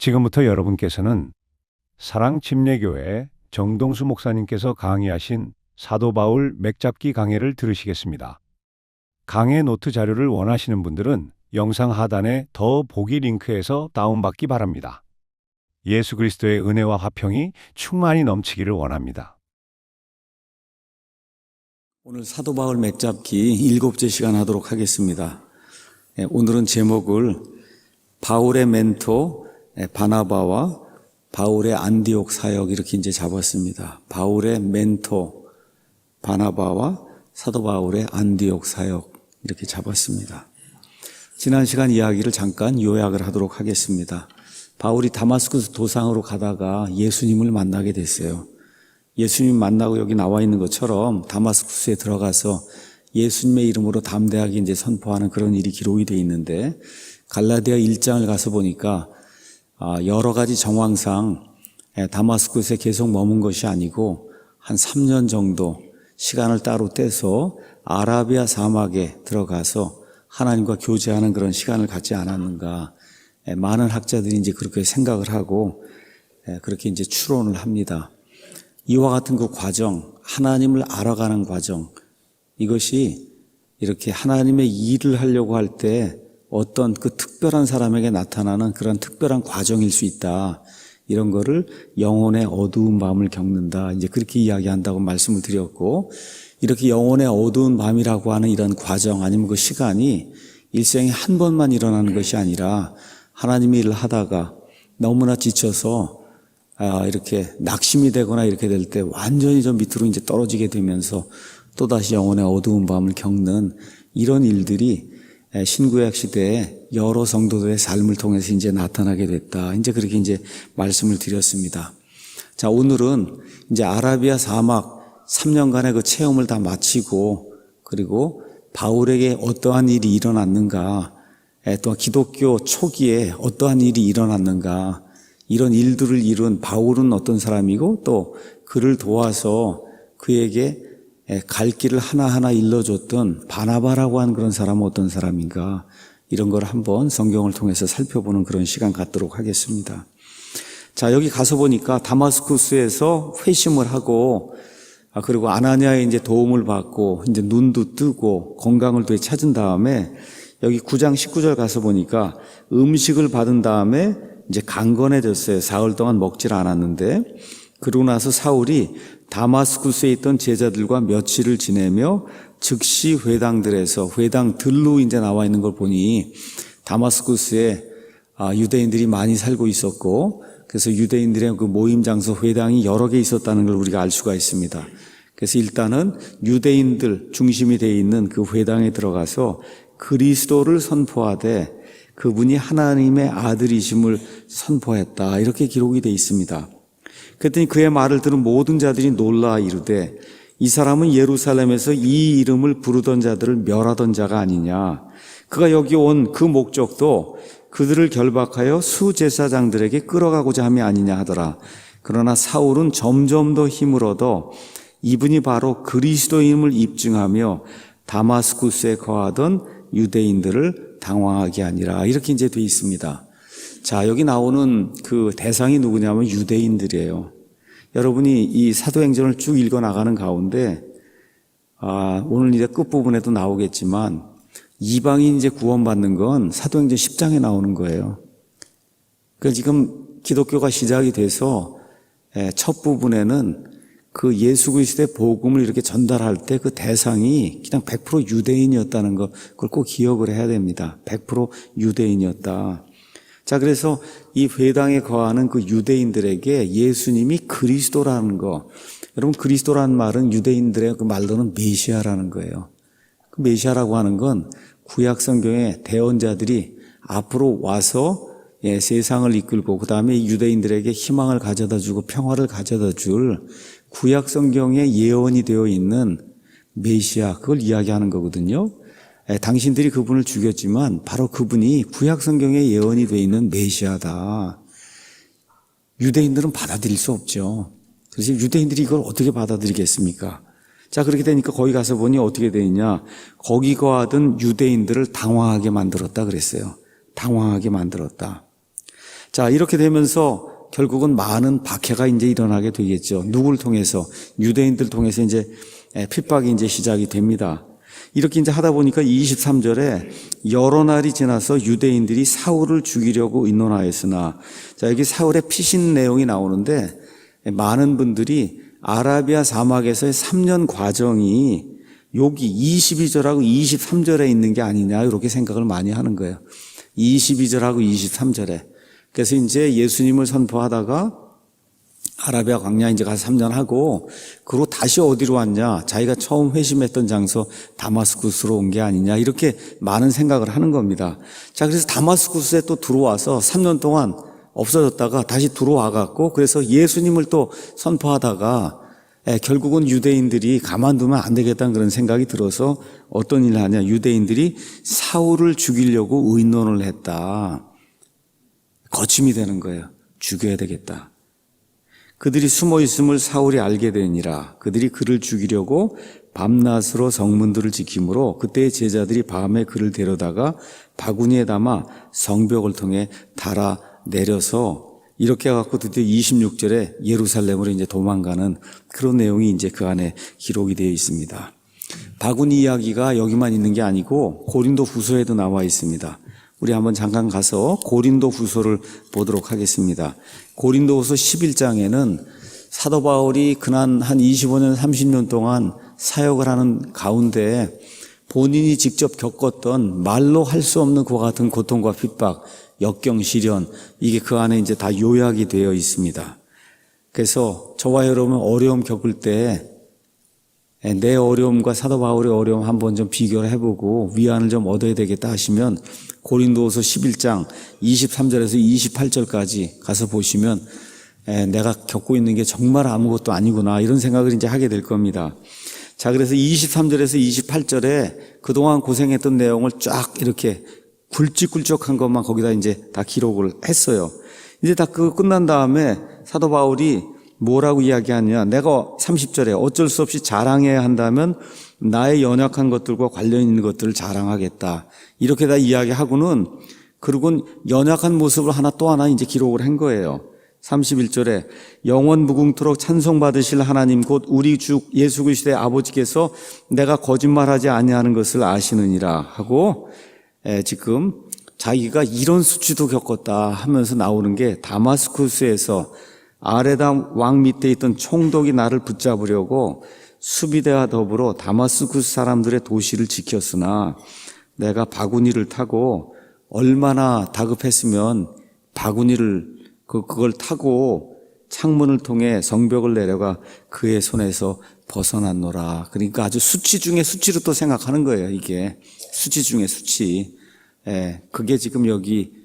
지금부터 여러분께서는 사랑침례교회 정동수 목사님께서 강의하신 사도 바울 맥잡기 강해를 들으시겠습니다. 강해 노트 자료를 원하시는 분들은 영상 하단에 더 보기 링크에서 다운받기 바랍니다. 예수 그리스도의 은혜와 화평이 충만히 넘치기를 원합니다. 오늘 사도 바울 맥잡기 7째 시간 하도록 하겠습니다. 오늘은 제목을 바울의 멘토 바나바와 바울의 안디옥 사역 이렇게 이제 잡았습니다. 바울의 멘토 바나바와 사도 바울의 안디옥 사역 이렇게 잡았습니다. 지난 시간 이야기를 잠깐 요약을 하도록 하겠습니다. 바울이 다마스쿠스 도상으로 가다가 예수님을 만나게 됐어요. 예수님 만나고 여기 나와 있는 것처럼 다마스쿠스에 들어가서 예수님의 이름으로 담대하게 이제 선포하는 그런 일이 기록이 되어 있는데, 갈라디아 1장을 가서 보니까 여러 가지 정황상 다마스쿠스에 계속 머문 것이 아니고 한 3년 정도 시간을 따로 떼서 아라비아 사막에 들어가서 하나님과 교제하는 그런 시간을 갖지 않았는가. 많은 학자들이 이제 그렇게 생각을 하고 그렇게 이제 추론을 합니다. 이와 같은 그 과정, 하나님을 알아가는 과정, 이것이 이렇게 하나님의 일을 하려고 할 때 어떤 그 특별한 사람에게 나타나는 그런 특별한 과정일 수 있다. 이런 거를 영혼의 어두운 밤을 겪는다. 이제 그렇게 이야기한다고 말씀을 드렸고, 이렇게 영혼의 어두운 밤이라고 하는 이런 과정 아니면 그 시간이 일생에 한 번만 일어나는 것이 아니라 하나님의 일을 하다가 너무나 지쳐서 이렇게 낙심이 되거나 이렇게 될 때 완전히 저 밑으로 이제 떨어지게 되면서 또다시 영혼의 어두운 밤을 겪는 이런 일들이 신구약 시대에 여러 성도들의 삶을 통해서 이제 나타나게 됐다. 이제 그렇게 이제 말씀을 드렸습니다. 자, 오늘은 이제 아라비아 사막 3년간의 그 체험을 다 마치고, 그리고 바울에게 어떠한 일이 일어났는가, 또 기독교 초기에 어떠한 일이 일어났는가, 이런 일들을 이룬 바울은 어떤 사람이고, 또 그를 도와서 그에게 갈 길을 하나하나 일러줬던 바나바라고 하는 그런 사람은 어떤 사람인가, 이런 걸 한번 성경을 통해서 살펴보는 그런 시간 갖도록 하겠습니다. 자, 여기 가서 보니까 다마스쿠스에서 회심을 하고, 그리고 아나니아의 이제 도움을 받고, 이제 눈도 뜨고, 건강을 되찾은 다음에, 여기 9장 19절 가서 보니까 음식을 받은 다음에 이제 강건해졌어요. 사흘 동안 먹질 않았는데, 그러고 나서 사울이 다마스쿠스에 있던 제자들과 며칠을 지내며 즉시 회당들에서, 회당들로 이제 나와 있는 걸 보니 다마스쿠스에 유대인들이 많이 살고 있었고, 그래서 유대인들의 그 모임 장소 회당이 여러 개 있었다는 걸 우리가 알 수가 있습니다. 그래서 일단은 유대인들 중심이 되어 있는 그 회당에 들어가서 그리스도를 선포하되 그분이 하나님의 아들이심을 선포했다. 이렇게 기록이 되어 있습니다. 그랬더니 그의 말을 들은 모든 자들이 놀라 이르되 이 사람은 예루살렘에서 이 이름을 부르던 자들을 멸하던 자가 아니냐. 그가 여기 온 그 목적도 그들을 결박하여 수제사장들에게 끌어가고자 함이 아니냐 하더라. 그러나 사울은 점점 더 힘을 얻어 이분이 바로 그리스도임을 입증하며 다마스쿠스에 거하던 유대인들을 당황하게 하니라. 이렇게 이제 되어 있습니다. 자, 여기 나오는 그 대상이 누구냐면 유대인들이에요. 여러분이 이 사도행전을 쭉 읽어 나가는 가운데, 오늘 이제 끝부분에도 나오겠지만, 이방인 이제 구원받는 건 사도행전 10장에 나오는 거예요. 그러니까 지금 기독교가 시작이 돼서 첫 부분에는 그 예수 그리스도의 복음을 이렇게 전달할 때 그 대상이 그냥 100% 유대인이었다는 거, 그걸 꼭 기억을 해야 됩니다. 100% 유대인이었다. 자, 그래서 이 회당에 거하는 그 유대인들에게 예수님이 그리스도라는 거, 여러분 그리스도라는 말은 유대인들의 그 말로는 메시아라는 거예요. 그 메시아라고 하는 건 구약 성경의 대언자들이 앞으로 와서 세상을 이끌고 그 다음에 유대인들에게 희망을 가져다 주고 평화를 가져다 줄 구약 성경에 예언이 되어 있는 메시아, 그걸 이야기하는 거거든요. 당신들이 그분을 죽였지만 바로 그분이 구약 성경에 예언이 되어 있는 메시아다. 유대인들은 받아들일 수 없죠. 그래서 유대인들이 이걸 어떻게 받아들이겠습니까? 자, 그렇게 되니까 거기 가서 보니 어떻게 되느냐. 거기 거하던 유대인들을 당황하게 만들었다 그랬어요. 당황하게 만들었다. 자, 이렇게 되면서 결국은 많은 박해가 이제 일어나게 되겠죠. 누구를 통해서? 유대인들 통해서 이제 핍박이 이제 시작이 됩니다. 이렇게 이제 하다 보니까 23절에 여러 날이 지나서 유대인들이 사울을 죽이려고 의논하였으나, 자, 여기 사울의 피신 내용이 나오는데, 많은 분들이 아라비아 사막에서의 3년 과정이 여기 22절하고 23절에 있는 게 아니냐, 이렇게 생각을 많이 하는 거예요. 22절하고 23절에. 그래서 이제 예수님을 선포하다가 아라비아 광야 이제 가서 3년 하고, 그리고 다시 어디로 왔냐? 자기가 처음 회심했던 장소 다마스쿠스로 온 게 아니냐? 이렇게 많은 생각을 하는 겁니다. 자, 그래서 다마스쿠스에 또 들어와서 3년 동안 없어졌다가 다시 들어와 갖고, 그래서 예수님을 또 선포하다가 결국은 유대인들이 가만두면 안 되겠다는 그런 생각이 들어서 어떤 일을 하냐? 유대인들이 사울을 죽이려고 의논을 했다. 거침이 되는 거예요. 죽여야 되겠다. 그들이 숨어 있음을 사울이 알게 되니라. 그들이 그를 죽이려고 밤낮으로 성문들을 지키므로 그때의 제자들이 밤에 그를 데려다가 바구니에 담아 성벽을 통해 달아 내려서, 이렇게 해갖고 드디어 26절에 예루살렘으로 이제 도망가는 그런 내용이 이제 그 안에 기록이 되어 있습니다. 바구니 이야기가 여기만 있는 게 아니고 고린도 후서에도 나와 있습니다. 우리 한번 잠깐 가서 고린도 후서를 보도록 하겠습니다. 고린도 후서 11장에는 사도 바울이 그난 한 25년, 30년 동안 사역을 하는 가운데 본인이 직접 겪었던 말로 할 수 없는 그와 같은 고통과 핍박, 역경, 시련, 이게 그 안에 이제 다 요약이 되어 있습니다. 그래서 저와 여러분 어려움 겪을 때 내 어려움과 사도 바울의 어려움 한번 좀 비교를 해보고 위안을 좀 얻어야 되겠다 하시면 고린도후서 11장 23절에서 28절까지 가서 보시면 내가 겪고 있는 게 정말 아무것도 아니구나, 이런 생각을 이제 하게 될 겁니다. 자, 그래서 23절에서 28절에 그동안 고생했던 내용을 쫙 이렇게 굵직굵직한 것만 거기다 이제 다 기록을 했어요. 이제 다 그거 끝난 다음에 사도 바울이 뭐라고 이야기하냐? 내가 30절에 어쩔 수 없이 자랑해야 한다면 나의 연약한 것들과 관련 있는 것들을 자랑하겠다. 이렇게 다 이야기하고는, 그리고 연약한 모습을 또 하나 이제 기록을 한 거예요. 31절에 영원 무궁토록 찬송받으실 하나님 곧 우리 주 예수 그리스도의 아버지께서 내가 거짓말하지 아니하는 것을 아시느니라 하고, 지금 자기가 이런 수치도 겪었다 하면서 나오는 게, 다마스쿠스에서 아레다 왕 밑에 있던 총독이 나를 붙잡으려고 수비대와 더불어 다마스쿠스 사람들의 도시를 지켰으나 내가 바구니를 타고, 얼마나 다급했으면 바구니를 그걸 타고 창문을 통해 성벽을 내려가 그의 손에서 벗어났노라. 그러니까 아주 수치 중에 수치로 또 생각하는 거예요. 이게 수치 중에 수치. 그게 지금 여기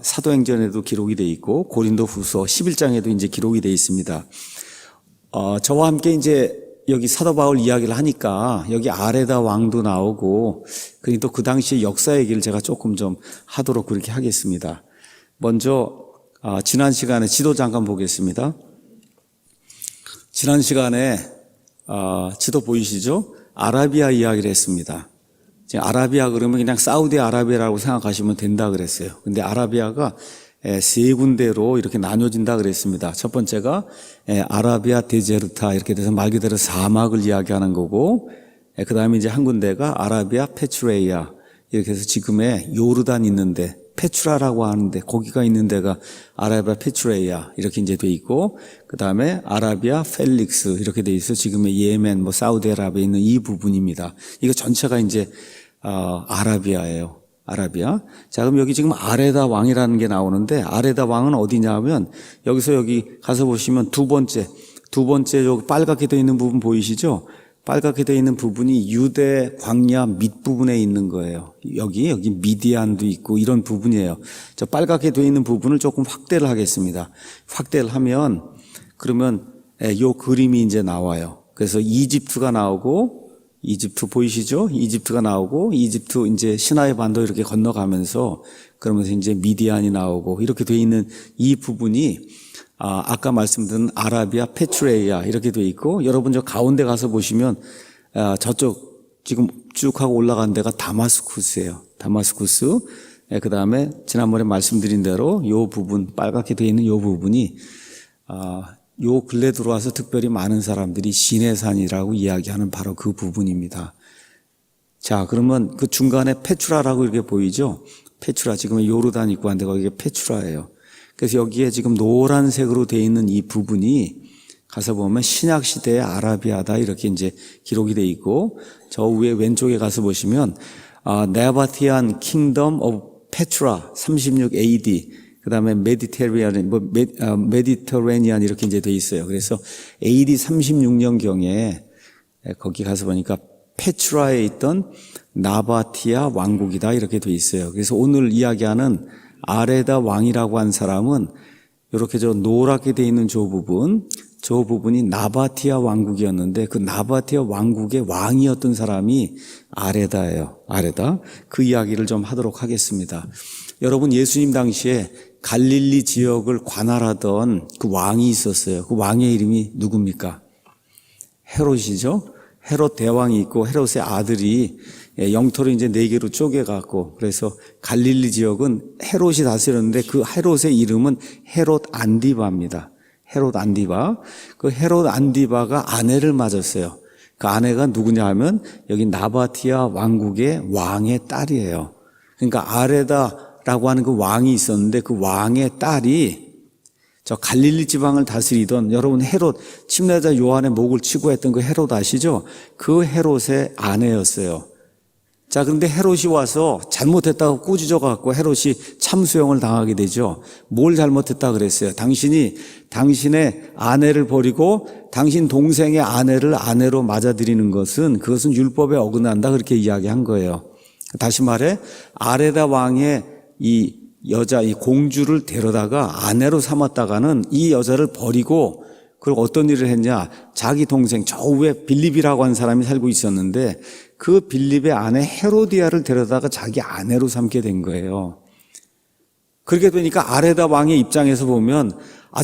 사도행전에도 기록이 되어 있고 고린도 후서 11장에도 이제 기록이 되어 있습니다. 저와 함께 이제 여기 사도 바울 이야기를 하니까 여기 아레다 왕도 나오고, 그리고 또 그 당시의 역사 얘기를 제가 조금 좀 하도록 그렇게 하겠습니다. 먼저 지난 시간에 지도 잠깐 보겠습니다. 지난 시간에 지도 보이시죠? 아라비아 이야기를 했습니다. 아라비아 그러면 그냥 사우디아라비아라고 생각하시면 된다 그랬어요. 근데 아라비아가 세 군데로 이렇게 나눠진다 그랬습니다. 첫 번째가 아라비아 데제르타, 이렇게 돼서 말 그대로 사막을 이야기하는 거고, 그 다음에 이제 한 군데가 아라비아 페추레이아, 이렇게 해서 지금의 요르단 있는데 페추라라고 하는데 거기가 있는 데가 아라비아 페추레이아 이렇게 이제 돼 있고, 그 다음에 아라비아 펠릭스 이렇게 돼 있어 지금의 예멘, 사우디아라비아에 있는 이 부분입니다. 이거 전체가 이제 아라비아예요. 아라비아. 자, 그럼 여기 지금 아레다 왕이라는 게 나오는데, 아레다 왕은 어디냐면 여기서 여기 가서 보시면 두 번째 여기 빨갛게 되어 있는 부분 보이시죠? 빨갛게 되어 있는 부분이 유대 광야 밑부분에 있는 거예요. 여기 미디안도 있고 이런 부분이에요. 저 빨갛게 되어 있는 부분을 조금 확대를 하겠습니다. 확대를 하면 그러면 요 그림이 이제 나와요. 그래서 이집트가 나오고, 이집트 보이시죠? 이집트가 나오고, 이집트 이제 시나이 반도 이렇게 건너가면서 그러면서 이제 미디안이 나오고, 이렇게 되어 있는 이 부분이 아까 말씀드린 아라비아 페추레이아 이렇게 되어 있고, 여러분 저 가운데 가서 보시면 저쪽 지금 쭉 하고 올라간 데가 다마스쿠스예요. 다마스쿠스. 그 다음에 지난번에 말씀드린 대로 요 부분, 빨갛게 되어 있는 요 부분이, 요 근래 들어와서 특별히 많은 사람들이 시내산이라고 이야기하는 바로 그 부분입니다. 자, 그러면 그 중간에 페추라라고 이렇게 보이죠? 페추라, 지금 요르단 있고 한데 거기가 페추라예요. 그래서 여기에 지금 노란색으로 되어 있는 이 부분이 가서 보면 신약시대의 아라비아다 이렇게 이제 기록이 되어 있고, 저 위에 왼쪽에 가서 보시면 네바티안 킹덤 오브 페트라 36 AD, 그 다음에 메디터레니안 이렇게 이제 돼 있어요. 그래서 AD 36년경에 거기 가서 보니까 페트라에 있던 나바티아 왕국이다 이렇게 돼 있어요. 그래서 오늘 이야기하는 아레다 왕이라고 한 사람은 이렇게 저 노랗게 돼 있는 저 부분이 나바티아 왕국이었는데 그 나바티아 왕국의 왕이었던 사람이 아레다예요. 아레다. 그 이야기를 좀 하도록 하겠습니다. 여러분, 예수님 당시에 갈릴리 지역을 관할하던 그 왕이 있었어요. 그 왕의 이름이 누굽니까? 헤롯이죠. 헤롯 대왕이 있고 헤롯의 아들이 영토를 이제 4개로 쪼개갖고, 그래서 갈릴리 지역은 헤롯이 다스렸는데 그 헤롯의 이름은 헤롯 안디바입니다. 헤롯 안디바. 그 헤롯 안디바가 아내를 맞았어요. 그 아내가 누구냐 하면 여기 나바티아 왕국의 왕의 딸이에요. 그러니까 아레다라고 하는 그 왕이 있었는데 그 왕의 딸이 저 갈릴리 지방을 다스리던, 여러분 헤롯, 침례자 요한의 목을 치고 했던 그 헤롯 아시죠? 그 헤롯의 아내였어요. 자, 그런데 헤롯이 와서 잘못했다고 꾸짖어 갖고 헤롯이 참수형을 당하게 되죠. 뭘 잘못했다 그랬어요? 당신이 당신의 아내를 버리고 당신 동생의 아내를 아내로 맞아들이는 그것은 율법에 어긋난다 그렇게 이야기한 거예요. 다시 말해 아레다 왕의 이 여자, 이 공주를 데려다가 아내로 삼았다가는 이 여자를 버리고, 그리고 어떤 일을 했냐, 자기 동생 저 위에 빌립이라고 하는 사람이 살고 있었는데 그 빌립의 아내 헤로디아를 데려다가 자기 아내로 삼게 된 거예요. 그렇게 되니까 아레다 왕의 입장에서 보면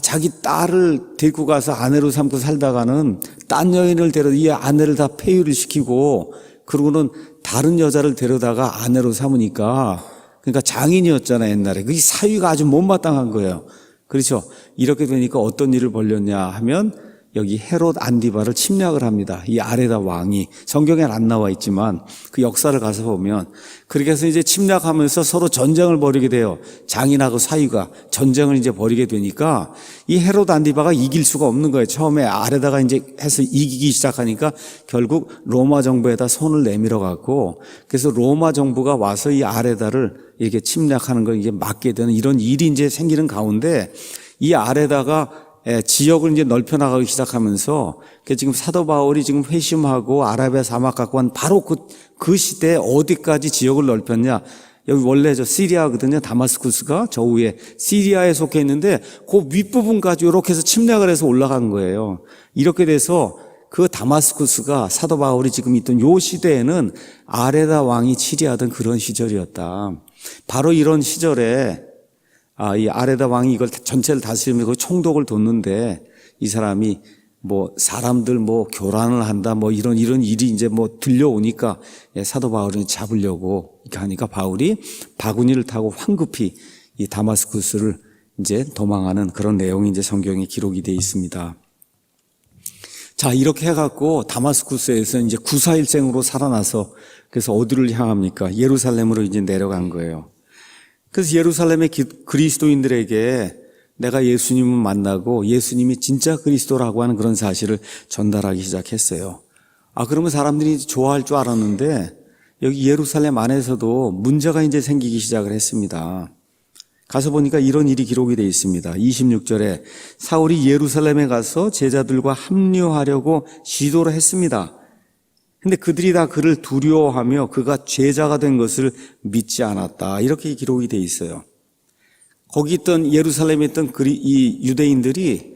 자기 딸을 데리고 가서 아내로 삼고 살다가는 딴 여인을 데려다 이 아내를 다 폐유를 시키고, 그러고는 다른 여자를 데려다가 아내로 삼으니까, 그러니까 장인이었잖아 옛날에. 그 사위가 아주 못마땅한 거예요. 그렇죠? 이렇게 되니까 어떤 일을 벌였냐 하면 여기 헤롯 안디바를 침략을 합니다. 이 아레다 왕이. 성경에는 안 나와 있지만 그 역사를 가서 보면, 그렇게 해서 이제 침략하면서 서로 전쟁을 벌이게 돼요. 장인하고 사위가 전쟁을 이제 벌이게 되니까 이 헤롯 안디바가 이길 수가 없는 거예요. 처음에 아레다가 이제 해서 이기기 시작하니까 결국 로마 정부에다 손을 내밀어 갖고, 그래서 로마 정부가 와서 이 아레다를 이렇게 침략하는 걸 이제 막게 되는 이런 일이 이제 생기는 가운데, 이 아레다가 지역을 이제 넓혀 나가기 시작하면서, 지금 사도 바울이 지금 회심하고 아라비아 사막 갖고 한 바로 그 시대에 어디까지 지역을 넓혔냐. 여기 원래 저 시리아거든요. 다마스쿠스가 저 위에 시리아에 속해 있는데 그 윗부분까지 이렇게 해서 침략을 해서 올라간 거예요. 이렇게 돼서 그 다마스쿠스가 사도 바울이 지금 있던 요 시대에는 아레다 왕이 치리하던 그런 시절이었다. 바로 이런 시절에 이 아레다 왕이 이걸 전체를 다스리면서 총독을 뒀는데, 이 사람이 사람들 교란을 한다 이런 일이 이제 들려오니까 사도 바울을 잡으려고 이렇게 하니까 바울이 바구니를 타고 황급히 이 다마스쿠스를 이제 도망하는 그런 내용이 이제 성경에 기록이 되어 있습니다. 자, 이렇게 해갖고 다마스쿠스에서 이제 구사일생으로 살아나서, 그래서 어디를 향합니까? 예루살렘으로 이제 내려간 거예요. 그래서 예루살렘의 그리스도인들에게 내가 예수님을 만나고 예수님이 진짜 그리스도라고 하는 그런 사실을 전달하기 시작했어요. 그러면 사람들이 좋아할 줄 알았는데 여기 예루살렘 안에서도 문제가 이제 생기기 시작을 했습니다. 가서 보니까 이런 일이 기록이 되어 있습니다. 26절에 사울이 예루살렘에 가서 제자들과 합류하려고 시도를 했습니다. 근데 그들이 다 그를 두려워하며 그가 죄자가 된 것을 믿지 않았다. 이렇게 기록이 돼 있어요. 거기 있던 예루살렘에 있던 이 유대인들이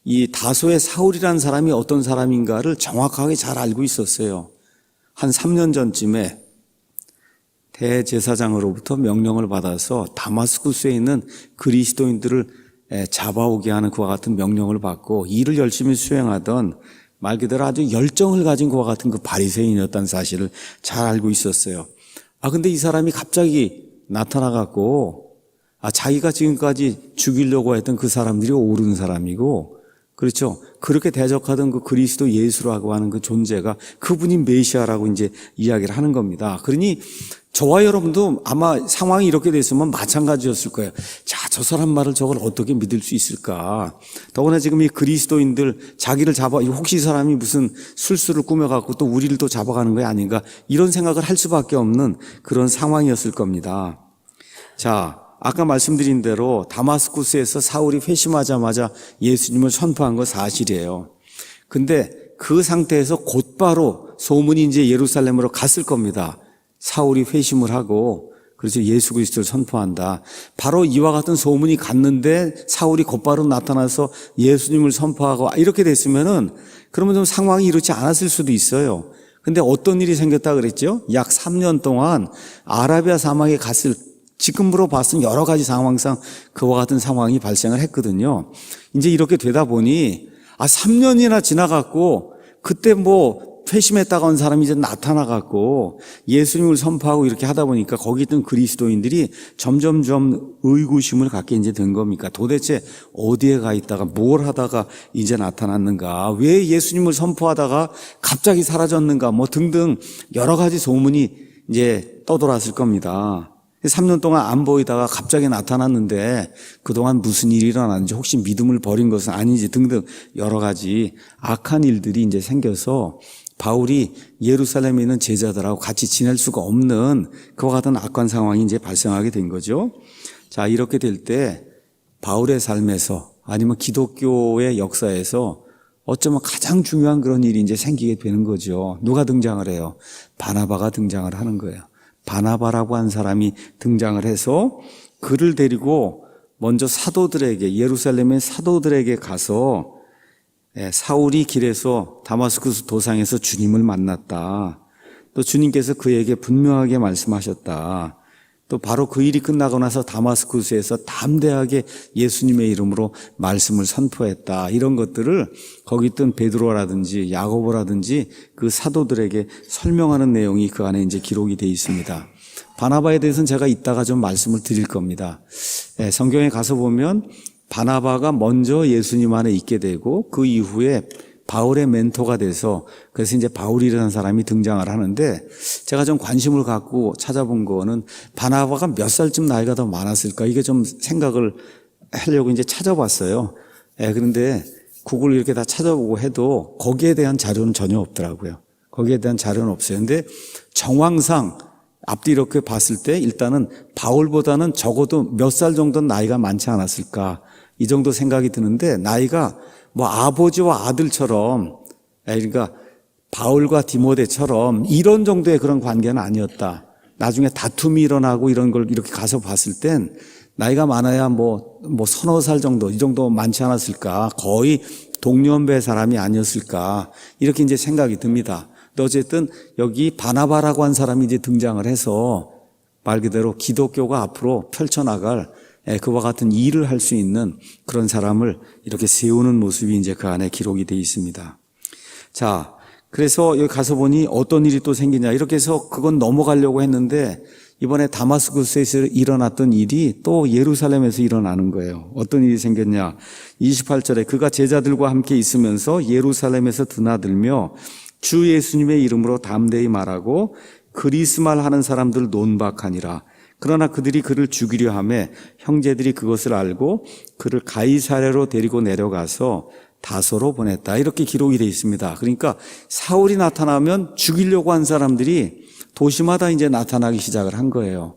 이 다소의 사울이라는 사람이 어떤 사람인가를 정확하게 잘 알고 있었어요. 한 3년 전쯤에 대제사장으로부터 명령을 받아서 다마스쿠스에 있는 그리스도인들을 잡아오게 하는 그와 같은 명령을 받고 일을 열심히 수행하던, 말 그대로 아주 열정을 가진 그와 같은 그 바리새인이었다는 사실을 잘 알고 있었어요. 근데 이 사람이 갑자기 나타나갖고 자기가 지금까지 죽이려고 했던 그 사람들이 옳은 사람이고, 그렇죠. 그렇게 대적하던 그 그리스도 예수라고 하는 그 존재가 그분이 메시아라고 이제 이야기를 하는 겁니다. 그러니 저와 여러분도 아마 상황이 이렇게 됐으면 마찬가지였을 거예요. 자, 저 사람 말을 저걸 어떻게 믿을 수 있을까? 더구나 지금 이 그리스도인들 자기를 혹시 이 사람이 무슨 술수를 꾸며갖고 또 우리를 또 잡아가는 거 아닌가? 이런 생각을 할 수밖에 없는 그런 상황이었을 겁니다. 자, 아까 말씀드린 대로 다마스쿠스에서 사울이 회심하자마자 예수님을 선포한 거 사실이에요. 근데 그 상태에서 곧바로 소문이 이제 예루살렘으로 갔을 겁니다. 사울이 회심을 하고 그래서 예수 그리스도를 선포한다. 바로 이와 같은 소문이 갔는데 사울이 곧바로 나타나서 예수님을 선포하고 이렇게 됐으면은 그러면 좀 상황이 이렇지 않았을 수도 있어요. 근데 어떤 일이 생겼다 그랬죠? 약 3년 동안 아라비아 사막에 갔을 지금으로 봤을 여러 가지 상황상 그와 같은 상황이 발생을 했거든요. 이제 이렇게 되다 보니 3년이나 지나갔고 그때 회심했다가 온 사람이 이제 나타나갖고 예수님을 선포하고 이렇게 하다 보니까 거기 있던 그리스도인들이 점점점 의구심을 갖게 이제 된 겁니까? 도대체 어디에 가 있다가 뭘 하다가 이제 나타났는가? 왜 예수님을 선포하다가 갑자기 사라졌는가? 등등 여러 가지 소문이 이제 떠돌았을 겁니다. 3년 동안 안 보이다가 갑자기 나타났는데 그동안 무슨 일이 일어났는지 혹시 믿음을 버린 것은 아닌지 등등 여러 가지 악한 일들이 이제 생겨서 바울이 예루살렘에 있는 제자들하고 같이 지낼 수가 없는 그와 같은 악한 상황이 이제 발생하게 된 거죠. 자, 이렇게 될 때 바울의 삶에서 아니면 기독교의 역사에서 어쩌면 가장 중요한 그런 일이 이제 생기게 되는 거죠. 누가 등장을 해요? 바나바가 등장을 하는 거예요. 바나바라고 한 사람이 등장을 해서 그를 데리고 먼저 사도들에게 예루살렘의 사도들에게 가서 사울이 길에서 다마스쿠스 도상에서 주님을 만났다. 또 주님께서 그에게 분명하게 말씀하셨다. 또 바로 그 일이 끝나고 나서 다마스쿠스에서 담대하게 예수님의 이름으로 말씀을 선포했다. 이런 것들을 거기 있던 베드로라든지 야고보라든지 그 사도들에게 설명하는 내용이 그 안에 이제 기록이 되어 있습니다. 바나바에 대해서는 제가 이따가 좀 말씀을 드릴 겁니다. 성경에 가서 보면 바나바가 먼저 예수님 안에 있게 되고 그 이후에 바울의 멘토가 돼서 그래서 이제 바울이라는 사람이 등장을 하는데 제가 좀 관심을 갖고 찾아본 거는 바나바가 몇 살쯤 나이가 더 많았을까 이게 좀 생각을 하려고 이제 찾아봤어요. 그런데 구글 이렇게 다 찾아보고 해도 거기에 대한 자료는 전혀 없더라고요. 거기에 대한 자료는 없어요. 근데 정황상 앞뒤 이렇게 봤을 때 일단은 바울보다는 적어도 몇 살 정도는 나이가 많지 않았을까 이 정도 생각이 드는데 나이가 아버지와 아들처럼 그러니까 바울과 디모데처럼 이런 정도의 그런 관계는 아니었다. 나중에 다툼이 일어나고 이런 걸 이렇게 가서 봤을 땐 나이가 많아야 서너 살 정도 이 정도 많지 않았을까. 거의 동년배 사람이 아니었을까. 이렇게 이제 생각이 듭니다. 근데 어쨌든 여기 바나바라고 한 사람이 이제 등장을 해서 말 그대로 기독교가 앞으로 펼쳐나갈 그와 같은 일을 할 수 있는 그런 사람을 이렇게 세우는 모습이 이제 그 안에 기록이 되어 있습니다. 자, 그래서 여기 가서 보니 어떤 일이 또 생기냐. 이렇게 해서 그건 넘어가려고 했는데 이번에 다마스쿠스에서 일어났던 일이 또 예루살렘에서 일어나는 거예요. 어떤 일이 생겼냐. 28절에 그가 제자들과 함께 있으면서 예루살렘에서 드나들며 주 예수님의 이름으로 담대히 말하고 그리스말 하는 사람들 논박하니라. 그러나 그들이 그를 죽이려 하매 형제들이 그것을 알고 그를 가이사랴로 데리고 내려가서 다소로 보냈다. 이렇게 기록이 되어 있습니다. 그러니까 사울이 나타나면 죽이려고 한 사람들이 도시마다 이제 나타나기 시작을 한 거예요.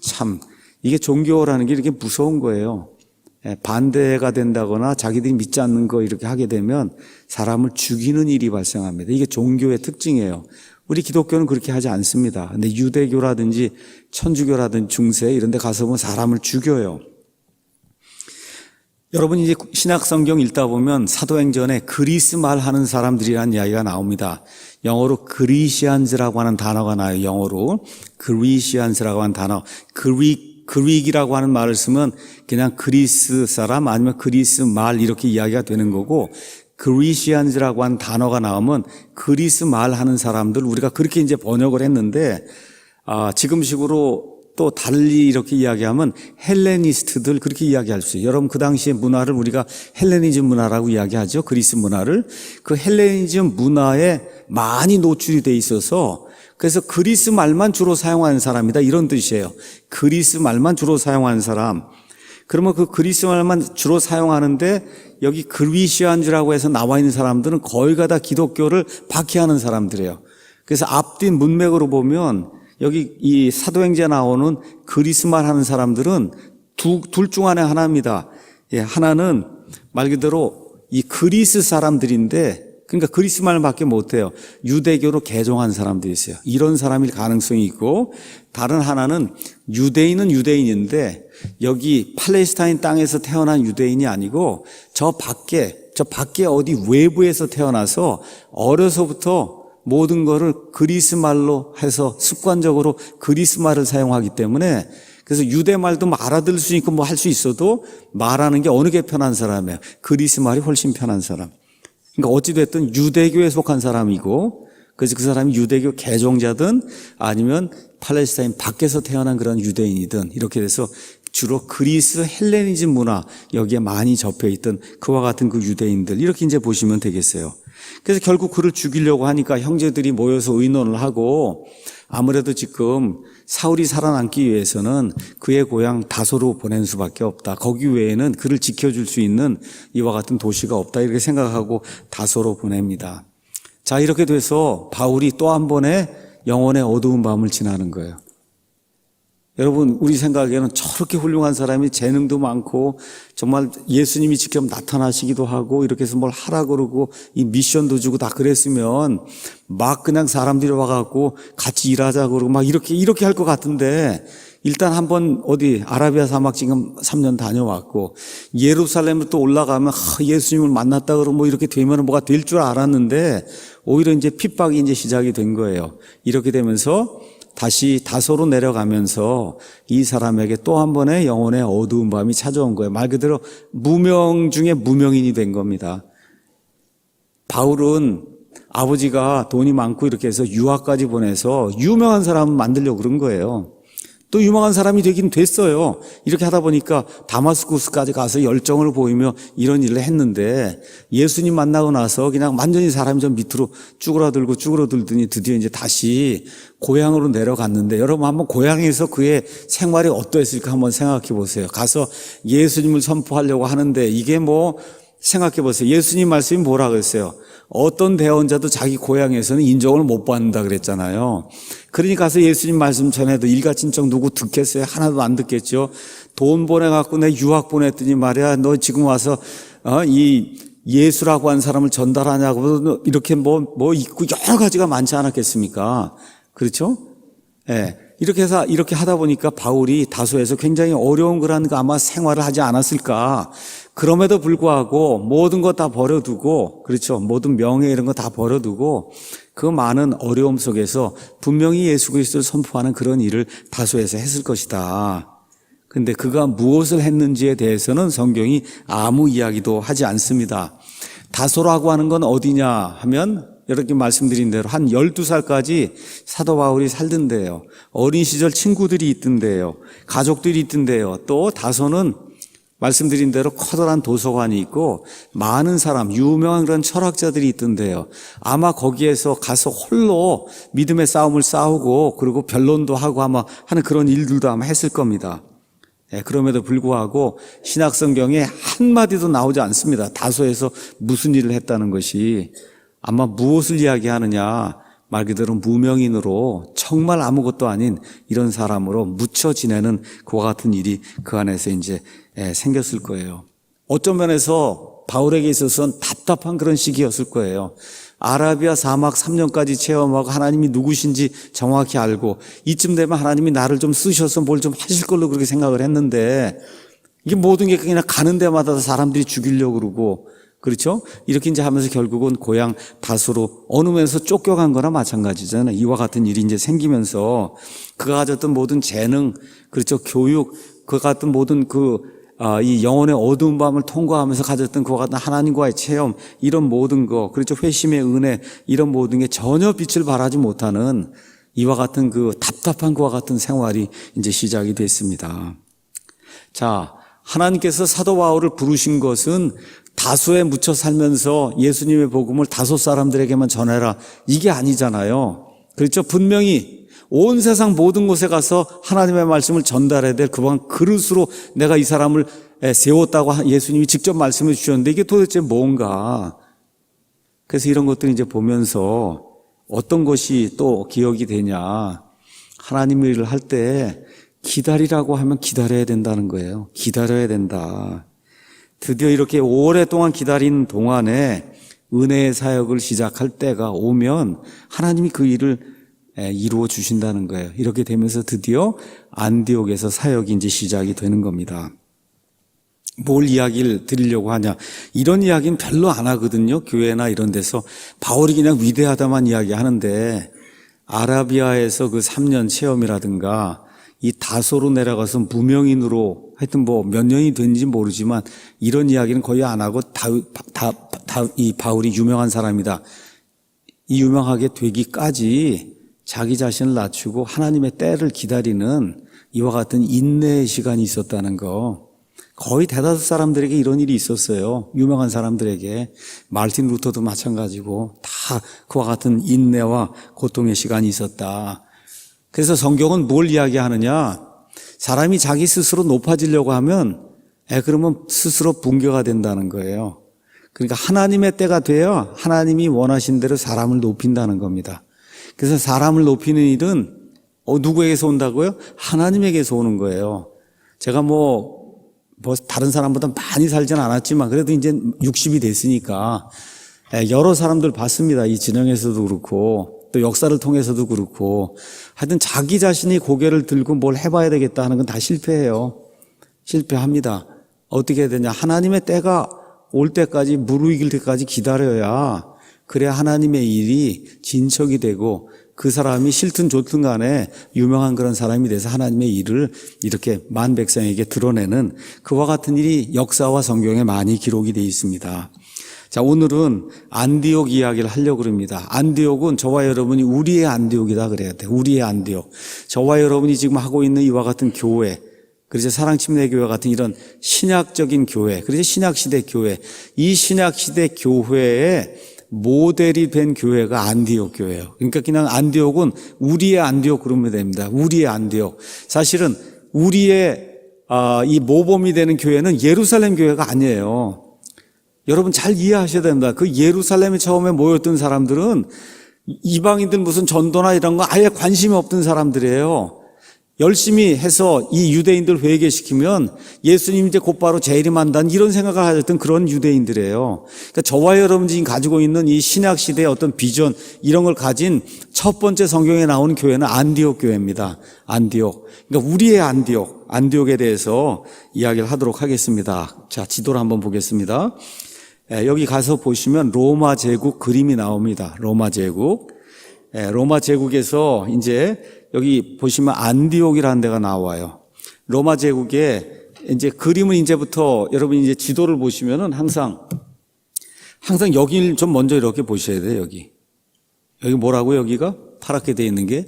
참 이게 종교라는 게 이렇게 무서운 거예요. 반대가 된다거나 자기들이 믿지 않는 거 이렇게 하게 되면 사람을 죽이는 일이 발생합니다. 이게 종교의 특징이에요. 우리 기독교는 그렇게 하지 않습니다. 근데 유대교라든지 천주교라든지 중세 이런 데 가서 보면 사람을 죽여요. 여러분이 이제 신약 성경 읽다 보면 사도행전에 그리스 말 하는 사람들이라는 이야기가 나옵니다. 영어로 그리시안즈라고 하는 단어가 나요. 영어로 그리시안즈라고 하는 단어. 그릭이라고 하는 말을 쓰면 그냥 그리스 사람 아니면 그리스 말 이렇게 이야기가 되는 거고 그리시안즈라고 하는 단어가 나오면 그리스 말 하는 사람들 우리가 그렇게 이제 번역을 했는데 지금식으로 또 달리 이렇게 이야기하면 헬레니스트들 그렇게 이야기할 수 있어요. 여러분 그 당시의 문화를 우리가 헬레니즘 문화라고 이야기하죠. 그리스 문화를. 그 헬레니즘 문화에 많이 노출이 돼 있어서 그래서 그리스 말만 주로 사용하는 사람이다 이런 뜻이에요. 그리스 말만 주로 사용하는 사람. 그러면 그 그리스 말만 주로 사용하는데 여기 그리시안즈라고 해서 나와 있는 사람들은 거의가 다 기독교를 박해하는 사람들이에요. 그래서 앞뒤 문맥으로 보면 여기 이 사도행전에 나오는 그리스말 하는 사람들은 둘 중 안에 하나입니다. 예, 하나는 말 그대로 이 그리스 사람들인데 그러니까 그리스말밖에 못해요. 유대교로 개종한 사람들이 있어요. 이런 사람일 가능성이 있고 다른 하나는 유대인은 유대인인데 여기 팔레스타인 땅에서 태어난 유대인이 아니고 저 밖에 어디 외부에서 태어나서 어려서부터 모든 거를 그리스말로 해서 습관적으로 그리스말을 사용하기 때문에 그래서 유대말도 알아들을 수 있고 뭐 할 수 있어도 말하는 게 어느 게 편한 사람이에요. 그리스말이 훨씬 편한 사람. 그러니까 어찌됐든 유대교에 속한 사람이고 그래서 그 사람이 유대교 개종자든 아니면 팔레스타인 밖에서 태어난 그런 유대인이든 이렇게 돼서 주로 그리스 헬레니즘 문화 여기에 많이 접해있던 그와 같은 그 유대인들 이렇게 이제 보시면 되겠어요. 그래서 결국 그를 죽이려고 하니까 형제들이 모여서 의논을 하고 아무래도 지금 사울이 살아남기 위해서는 그의 고향 다소로 보낸 수밖에 없다. 거기 외에는 그를 지켜줄 수 있는 이와 같은 도시가 없다. 이렇게 생각하고 다소로 보냅니다. 자, 이렇게 돼서 바울이 또 한 번의 영혼의 어두운 밤을 지나는 거예요. 여러분 우리 생각에는 저렇게 훌륭한 사람이 재능도 많고 정말 예수님이 직접 나타나시기도 하고 이렇게 해서 뭘 하라 그러고 이 미션도 주고 다 그랬으면 막 그냥 사람들이 와갖고 같이 일하자 그러고 막 이렇게 할 것 같은데 일단 한번 어디 아라비아 사막 지금 3년 다녀왔고 예루살렘으로 또 올라가면 예수님을 만났다 그러고 뭐 이렇게 되면 뭐가 될 줄 알았는데 오히려 이제 핍박이 이제 시작이 된 거예요. 이렇게 되면서 다시 다소로 내려가면서 이 사람에게 또 한 번의 영혼의 어두운 밤이 찾아온 거예요. 말 그대로 무명 중에 무명인이 된 겁니다. 바울은 아버지가 돈이 많고 이렇게 해서 유학까지 보내서 유명한 사람을 만들려고 그런 거예요. 또 유명한 사람이 되긴 됐어요. 이렇게 하다 보니까 다마스쿠스까지 가서 열정을 보이며 이런 일을 했는데 예수님 만나고 나서 그냥 완전히 사람이 좀 밑으로 쭈그러들더니 드디어 이제 다시 고향으로 내려갔는데 여러분 한번 고향에서 그의 생활이 어떠했을까 한번 생각해 보세요. 가서 예수님을 선포하려고 하는데 이게 뭐 생각해 보세요. 예수님 말씀이 뭐라 그랬어요? 어떤 대언자도 자기 고향에서는 인정을 못 받는다 그랬잖아요. 그러니 가서 예수님 말씀 전해도 일가친척 누구 듣겠어요? 하나도 안 듣겠죠. 돈 보내갖고 내 유학 보냈더니 말이야 너 지금 와서 이 예수라고 한 사람을 전달하냐고 이렇게 뭐 있고 여러 가지가 많지 않았겠습니까? 그렇죠? 예. 이렇게 하다 보니까 바울이 다소에서 굉장히 어려운 그런 아마 생활을 하지 않았을까. 그럼에도 불구하고 모든 거 다 버려두고, 그렇죠. 모든 명예 이런 거 다 버려두고 그 많은 어려움 속에서 분명히 예수 그리스도를 선포하는 그런 일을 다소에서 했을 것이다. 근데 그가 무엇을 했는지에 대해서는 성경이 아무 이야기도 하지 않습니다. 다소라고 하는 건 어디냐 하면 이렇게 말씀드린 대로 한 12살까지 사도 바울이 살던데요. 어린 시절 친구들이 있던데요. 가족들이 있던데요. 또 다소는 말씀드린 대로 커다란 도서관이 있고 많은 사람, 유명한 그런 철학자들이 있던데요. 아마 거기에서 가서 홀로 믿음의 싸움을 싸우고 그리고 변론도 하고 아마 하는 그런 일들도 아마 했을 겁니다. 그럼에도 불구하고 신약성경에 한마디도 나오지 않습니다. 다소에서 무슨 일을 했다는 것이. 아마 무엇을 이야기하느냐, 말 그대로 무명인으로 정말 아무것도 아닌 이런 사람으로 묻혀 지내는 그와 같은 일이 그 안에서 이제 생겼을 거예요. 어떤 면에서 바울에게 있어서는 답답한 그런 시기였을 거예요. 아라비아 사막 3년까지 체험하고 하나님이 누구신지 정확히 알고 이쯤 되면 하나님이 나를 좀 쓰셔서 뭘 좀 하실 걸로 그렇게 생각을 했는데 이게 모든 게 그냥 가는 데마다 사람들이 죽이려고 그러고 그렇죠? 이렇게 이제 하면서 결국은 고향 다소로 어느 면에서 쫓겨간 거나 마찬가지잖아요. 이와 같은 일이 이제 생기면서 그가 가졌던 모든 재능, 그렇죠? 교육, 그가 같은 모든 이 영혼의 어두운 밤을 통과하면서 가졌던 그와 같은 하나님과의 체험, 이런 모든 거, 그렇죠? 회심의 은혜, 이런 모든 게 전혀 빛을 발하지 못하는 이와 같은 그 답답한 그와 같은 생활이 이제 시작이 됐습니다. 자, 하나님께서 사도 바울을 부르신 것은 다소에 묻혀 살면서 예수님의 복음을 다소 사람들에게만 전해라, 이게 아니잖아요. 그렇죠? 분명히 온 세상 모든 곳에 가서 하나님의 말씀을 전달해야 될 그런 그릇으로 내가 이 사람을 세웠다고 예수님이 직접 말씀해 주셨는데, 이게 도대체 뭔가. 그래서 이런 것들을 이제 보면서 어떤 것이 또 기억이 되냐. 하나님의 일을 할 때 기다리라고 하면 기다려야 된다는 거예요. 기다려야 된다. 드디어 이렇게 오랫동안 기다린 동안에 은혜의 사역을 시작할 때가 오면 하나님이 그 일을 이루어 주신다는 거예요. 이렇게 되면서 드디어 안디옥에서 사역이 이제 시작이 되는 겁니다. 뭘 이야기를 드리려고 하냐. 이런 이야기는 별로 안 하거든요. 교회나 이런 데서. 바울이 그냥 위대하다만 이야기하는데, 아라비아에서 그 3년 체험이라든가 이 다소로 내려가서 무명인으로 하여튼 뭐 몇 년이 된지 모르지만 이런 이야기는 거의 안 하고 이 바울이 유명한 사람이다, 이 유명하게 되기까지 자기 자신을 낮추고 하나님의 때를 기다리는 이와 같은 인내의 시간이 있었다는 거. 거의 대다수 사람들에게 이런 일이 있었어요. 유명한 사람들에게. 마르틴 루터도 마찬가지고 다 그와 같은 인내와 고통의 시간이 있었다. 그래서 성경은 뭘 이야기하느냐. 사람이 자기 스스로 높아지려고 하면 그러면 스스로 붕괴가 된다는 거예요. 그러니까 하나님의 때가 되어 하나님이 원하신 대로 사람을 높인다는 겁니다. 그래서 사람을 높이는 일은 누구에게서 온다고요? 하나님에게서 오는 거예요. 제가 뭐 다른 사람보다 많이 살진 않았지만 그래도 이제 60이 됐으니까 여러 사람들 봤습니다. 이 진영에서도 그렇고 또 역사를 통해서도 그렇고, 하여튼 자기 자신이 고개를 들고 뭘 해봐야 되겠다 하는 건 다 실패해요. 실패합니다. 어떻게 해야 되냐. 하나님의 때가 올 때까지, 무르익을 때까지 기다려야, 그래야 하나님의 일이 진척이 되고 그 사람이 싫든 좋든 간에 유명한 그런 사람이 돼서 하나님의 일을 이렇게 만 백성에게 드러내는 그와 같은 일이 역사와 성경에 많이 기록이 되어 있습니다. 자, 오늘은 안디옥 이야기를 하려고 합니다. 안디옥은 저와 여러분이 우리의 안디옥이다 그래야 돼요. 우리의 안디옥. 저와 여러분이 지금 하고 있는 이와 같은 교회, 그래서 사랑침례교회 같은 이런 신약적인 교회, 그래서 신약시대 교회, 이 신약시대 교회에 모델이 된 교회가 안디옥 교회예요. 그러니까 그냥 안디옥은 우리의 안디옥 그러면 됩니다. 우리의 안디옥. 사실은 우리의 이 모범이 되는 교회는 예루살렘 교회가 아니에요. 여러분 잘 이해하셔야 됩니다. 그 예루살렘에 처음에 모였던 사람들은 이방인들 무슨 전도나 이런 거 아예 관심이 없던 사람들이에요. 열심히 해서 이 유대인들 회개시키면 예수님 이제 곧바로 재림한다는 이런 생각을 하셨던 그런 유대인들이에요. 그러니까 저와 여러분이 지금 가지고 있는 이 신약시대의 어떤 비전, 이런 걸 가진 첫 번째 성경에 나오는 교회는 안디옥 교회입니다. 안디옥. 그러니까 우리의 안디옥, 안디옥에 대해서 이야기를 하도록 하겠습니다. 자, 지도를 한번 보겠습니다. 여기 가서 보시면 로마 제국 그림이 나옵니다. 로마 제국. 로마 제국에서 이제 여기 보시면 안디옥이라는 데가 나와요. 로마 제국에 이제 그림은 이제부터 여러분이 이제 지도를 보시면은 항상 여기를 좀 먼저 이렇게 보셔야 돼요. 여기 뭐라고 여기가 파랗게 되어 있는 게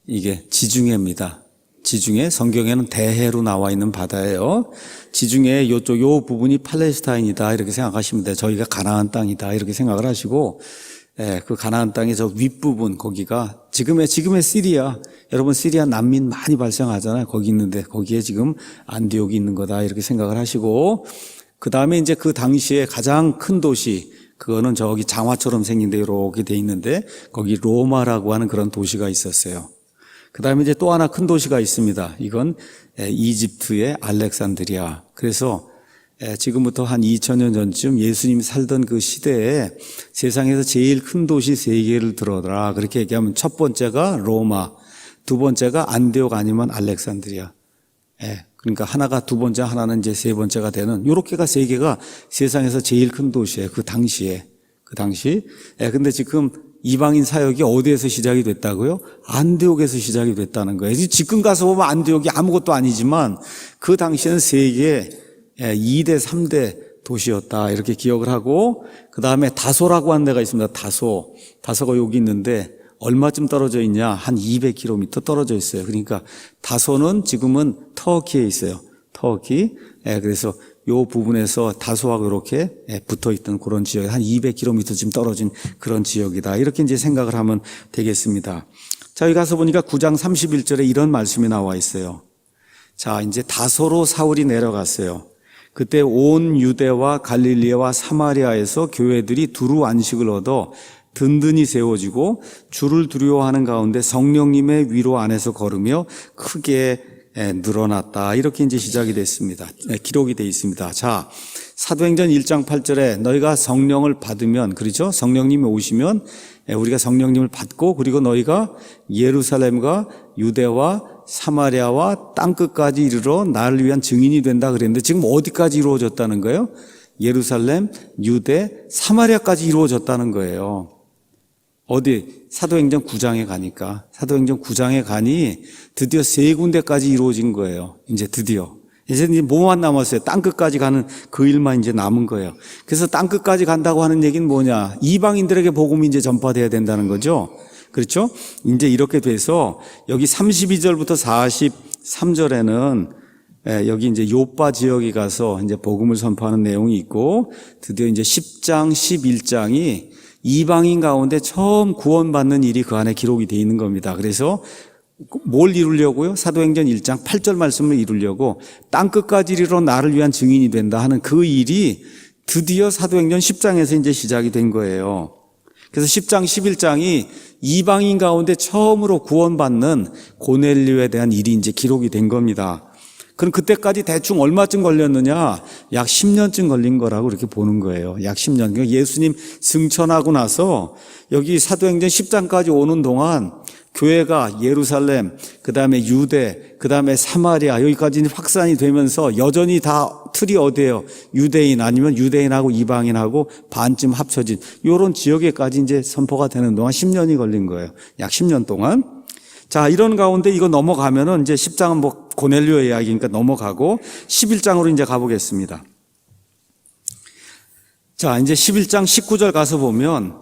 이게 지중해입니다. 지중해, 성경에는 대해로 나와 있는 바다예요. 지중해 요 부분이 팔레스타인이다 이렇게 생각하시면 돼요. 저희가 가나안 땅이다 이렇게 생각을 하시고, 그 가나안 땅의 저 윗부분 거기가 지금의 시리아, 여러분 시리아 난민 많이 발생하잖아요. 거기 있는데 거기에 지금 안디옥이 있는 거다 이렇게 생각을 하시고, 그 다음에 이제 그 당시에 가장 큰 도시, 그거는 저기 장화처럼 생긴 데 이렇게 돼 있는데 거기 로마라고 하는 그런 도시가 있었어요. 그 다음에 이제 또 하나 큰 도시가 있습니다. 이건 이집트의 알렉산드리아. 그래서 지금부터 한 2000년 전쯤 예수님이 살던 그 시대에 세상에서 제일 큰 도시 3개를 들어라 그렇게 얘기하면 첫 번째가 로마, 두 번째가 안디옥 아니면 알렉산드리아. 그러니까 하나가 두 번째, 하나는 이제 세 번째가 되는 요렇게가 3개가 세상에서 제일 큰 도시예요. 그 당시. 근데 지금 이방인 사역이 어디에서 시작이 됐다고요? 안디옥에서 시작이 됐다는 거예요. 지금 가서 보면 안디옥이 아무것도 아니지만 그 당시에는 세계 2대, 3대 도시였다 이렇게 기억을 하고, 그 다음에 다소라고 하는 데가 있습니다. 다소가 여기 있는데 얼마쯤 떨어져 있냐? 한 200km 떨어져 있어요. 그러니까 다소는 지금은 터키에 있어요. 터키. 그래서 요 부분에서 다소하고 이렇게 붙어 있던 그런 지역이 한 200km쯤 떨어진 그런 지역이다. 이렇게 이제 생각을 하면 되겠습니다. 자, 여기 가서 보니까 9장 31절에 이런 말씀이 나와 있어요. 자, 이제 다소로 사울이 내려갔어요. 그때 온 유대와 갈릴리와 사마리아에서 교회들이 두루 안식을 얻어 든든히 세워지고 주를 두려워하는 가운데 성령님의 위로 안에서 걸으며 크게 늘어났다. 이렇게 이제 시작이 됐습니다. 기록이 되어 있습니다. 자, 사도행전 1장 8절에 너희가 성령을 받으면, 그렇죠? 성령님이 오시면 우리가 성령님을 받고, 그리고 너희가 예루살렘과 유대와 사마리아와 땅끝까지 이르러 나를 위한 증인이 된다 그랬는데 지금 어디까지 이루어졌다는 거예요? 예루살렘, 유대, 사마리아까지 이루어졌다는 거예요. 어디? 사도행전 9장에 가니까. 사도행전 9장에 가니 드디어 3군데까지 이루어진 거예요. 이제 드디어. 이제 뭐만 남았어요? 땅끝까지 가는 그 일만 이제 남은 거예요. 그래서 땅끝까지 간다고 하는 얘기는 뭐냐? 이방인들에게 복음이 이제 전파돼야 된다는 거죠. 그렇죠? 이제 이렇게 돼서 여기 32절부터 43절에는 여기 이제 요빠 지역에 가서 이제 복음을 선포하는 내용이 있고, 드디어 이제 10장, 11장이 이방인 가운데 처음 구원받는 일이 그 안에 기록이 되어 있는 겁니다. 그래서 뭘 이루려고요? 사도행전 1장 8절 말씀을 이루려고 땅끝까지 이르러 나를 위한 증인이 된다 하는 그 일이 드디어 사도행전 10장에서 이제 시작이 된 거예요. 그래서 10장, 11장이 이방인 가운데 처음으로 구원받는 고넬료에 대한 일이 이제 기록이 된 겁니다. 그럼 그때까지 대충 얼마쯤 걸렸느냐? 약 10년쯤 걸린 거라고 이렇게 보는 거예요. 약 10년. 그러니까 예수님 승천하고 나서 여기 사도행전 10장까지 오는 동안 교회가 예루살렘, 그 다음에 유대, 그 다음에 사마리아 여기까지 확산이 되면서 여전히 다 틀이 어디예요? 유대인 아니면 유대인하고 이방인하고 반쯤 합쳐진 이런 지역에까지 이제 선포가 되는 동안 10년이 걸린 거예요. 약 10년 동안. 자, 이런 가운데 이거 넘어가면은 이제 10장은 뭐 고넬료 이야기니까 넘어가고 11장으로 이제 가보겠습니다. 자, 이제 11장 19절 가서 보면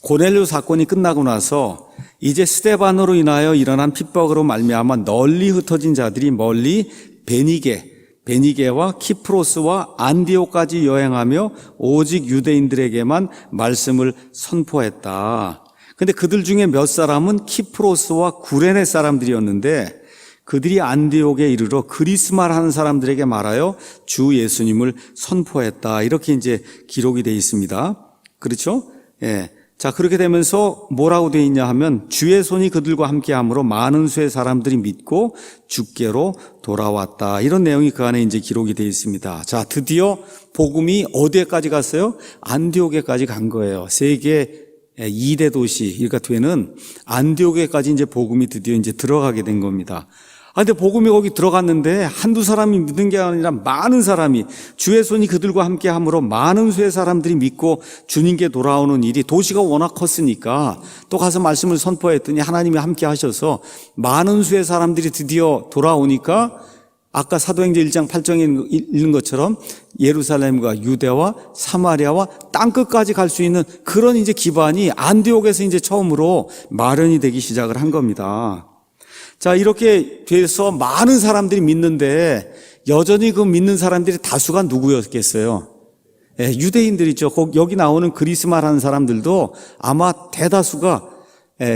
고넬료 사건이 끝나고 나서 이제 스데반으로 인하여 일어난 핍박으로 말미암아 널리 흩어진 자들이 멀리 베니게와 키프로스와 안디오까지 여행하며 오직 유대인들에게만 말씀을 선포했다. 근데 그들 중에 몇 사람은 키프로스와 구레네 사람들이었는데 그들이 안디옥에 이르러 그리스말 하는 사람들에게 말하여 주 예수님을 선포했다. 이렇게 이제 기록이 되어 있습니다. 그렇죠? 예. 자, 그렇게 되면서 뭐라고 되어 있냐 하면 주의 손이 그들과 함께함으로 많은 수의 사람들이 믿고 주께로 돌아왔다. 이런 내용이 그 안에 이제 기록이 되어 있습니다. 자, 드디어 복음이 어디에까지 갔어요? 안디옥에까지 간 거예요. 세계 2대 도시, 그러니까 되는 안디옥에까지 이제 복음이 드디어 이제 들어가게 된 겁니다. 근데 복음이 거기 들어갔는데 한두 사람이 믿은 게 아니라 많은 사람이 주의 손이 그들과 함께 함으로 많은 수의 사람들이 믿고 주님께 돌아오는 일이 도시가 워낙 컸으니까 또 가서 말씀을 선포했더니 하나님이 함께 하셔서 많은 수의 사람들이 드디어 돌아오니까 아까 사도행전 1장 8장에 읽는 것처럼 예루살렘과 유대와 사마리아와 땅끝까지 갈 수 있는 그런 이제 기반이 안디옥에서 이제 처음으로 마련이 되기 시작을 한 겁니다. 자, 이렇게 돼서 많은 사람들이 믿는데 여전히 그 믿는 사람들이 다수가 누구였겠어요? 유대인들이죠. 여기 나오는 그리스말 하는 사람들도 아마 대다수가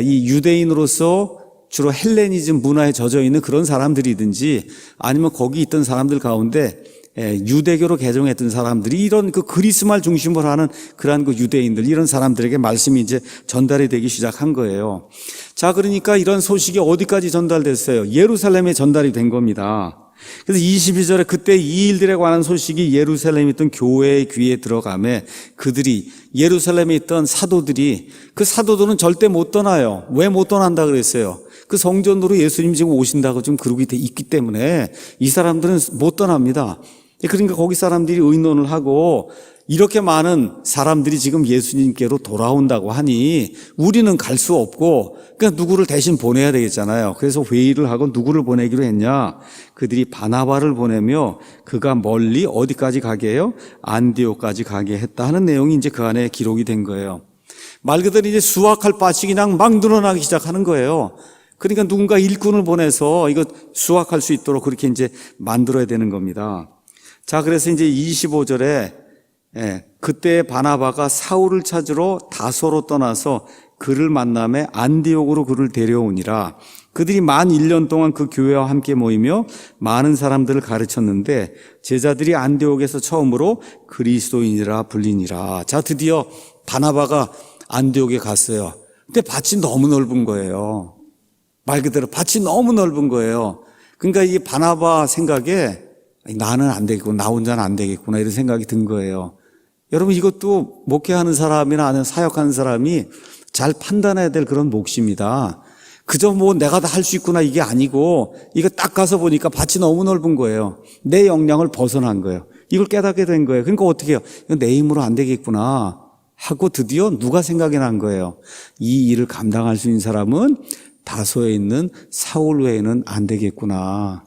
이 유대인으로서 주로 헬레니즘 문화에 젖어 있는 그런 사람들이든지 아니면 거기 있던 사람들 가운데 유대교로 개종했던 사람들이 이런 그 그리스말 중심으로 하는 그러한 그 유대인들 이런 사람들에게 말씀이 이제 전달이 되기 시작한 거예요. 자, 그러니까 이런 소식이 어디까지 전달됐어요? 예루살렘에 전달이 된 겁니다. 그래서 22절에 그때 이 일들에 관한 소식이 예루살렘에 있던 교회의 귀에 들어가매 그들이 예루살렘에 있던 사도들이 그 사도들은 절대 못 떠나요. 왜 못 떠난다 그랬어요? 그 성전으로 예수님 지금 오신다고 좀 그러고 있기 때문에 이 사람들은 못 떠납니다. 그러니까 거기 사람들이 의논을 하고 이렇게 많은 사람들이 지금 예수님께로 돌아온다고 하니 우리는 갈 수 없고 그러니까 누구를 대신 보내야 되겠잖아요. 그래서 회의를 하고 누구를 보내기로 했냐? 그들이 바나바를 보내며 그가 멀리 어디까지 가게 해요? 안디옥까지 가게 했다 하는 내용이 이제 그 안에 기록이 된 거예요. 말 그대로 이제 수확할 밭이 그냥 막 늘어나기 시작하는 거예요. 그러니까 누군가 일꾼을 보내서 이거 수확할 수 있도록 그렇게 이제 만들어야 되는 겁니다. 자, 그래서 이제 25절에 그때 바나바가 사울을 찾으러 다소로 떠나서 그를 만남에 안디옥으로 그를 데려오니라. 그들이 만 1년 동안 그 교회와 함께 모이며 많은 사람들을 가르쳤는데 제자들이 안디옥에서 처음으로 그리스도인이라 불리니라. 자, 드디어 바나바가 안디옥에 갔어요. 근데 밭이 너무 넓은 거예요. 말 그대로 밭이 너무 넓은 거예요. 그러니까 이 바나바 생각에 나는 안 되겠구나, 나 혼자는 안 되겠구나 이런 생각이 든 거예요. 여러분, 이것도 목회하는 사람이나 아니면 사역하는 사람이 잘 판단해야 될 그런 몫입니다. 그저 뭐 내가 다 할 수 있구나 이게 아니고 이거 딱 가서 보니까 밭이 너무 넓은 거예요. 내 역량을 벗어난 거예요. 이걸 깨닫게 된 거예요. 그러니까 어떻게 해요? 이거 내 힘으로 안 되겠구나 하고 드디어 누가 생각이 난 거예요. 이 일을 감당할 수 있는 사람은 다소에 있는 사울 외에는 안 되겠구나.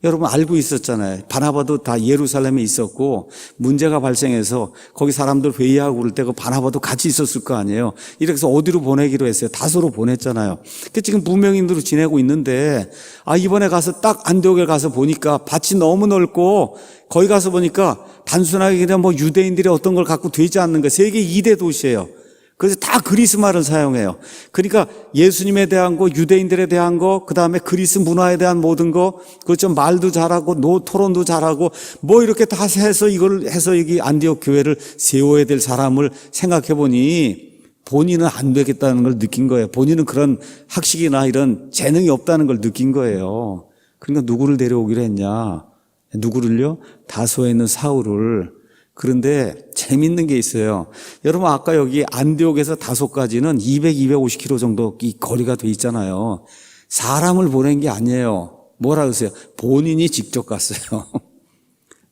여러분 알고 있었잖아요. 바나바도 다 예루살렘에 있었고 문제가 발생해서 거기 사람들 회의하고 그럴 때 그 바나바도 같이 있었을 거 아니에요. 이렇게 해서 어디로 보내기로 했어요? 다소로 보냈잖아요. 그 지금 무명인으로 지내고 있는데 이번에 가서 딱 안디옥에 가서 보니까 밭이 너무 넓고 거기 가서 보니까 단순하게 그냥 뭐 유대인들이 어떤 걸 갖고 되지 않는 거 세계 2대 도시예요. 그래서 다 그리스 말을 사용해요. 그러니까 예수님에 대한 거, 유대인들에 대한 거, 그 다음에 그리스 문화에 대한 모든 거, 그렇죠. 말도 잘하고, 토론도 잘하고, 뭐 이렇게 다 해서 이걸 해서 여기 안디옥 교회를 세워야 될 사람을 생각해 보니 본인은 안 되겠다는 걸 느낀 거예요. 본인은 그런 학식이나 이런 재능이 없다는 걸 느낀 거예요. 그러니까 누구를 데려오기로 했냐? 누구를요? 다소에 있는 사울을. 그런데 재밌는 게 있어요. 여러분 아까 여기 안디옥에서 다소까지는 200, 250km 정도 이 거리가 돼 있잖아요. 사람을 보낸 게 아니에요. 뭐라 그러세요? 본인이 직접 갔어요.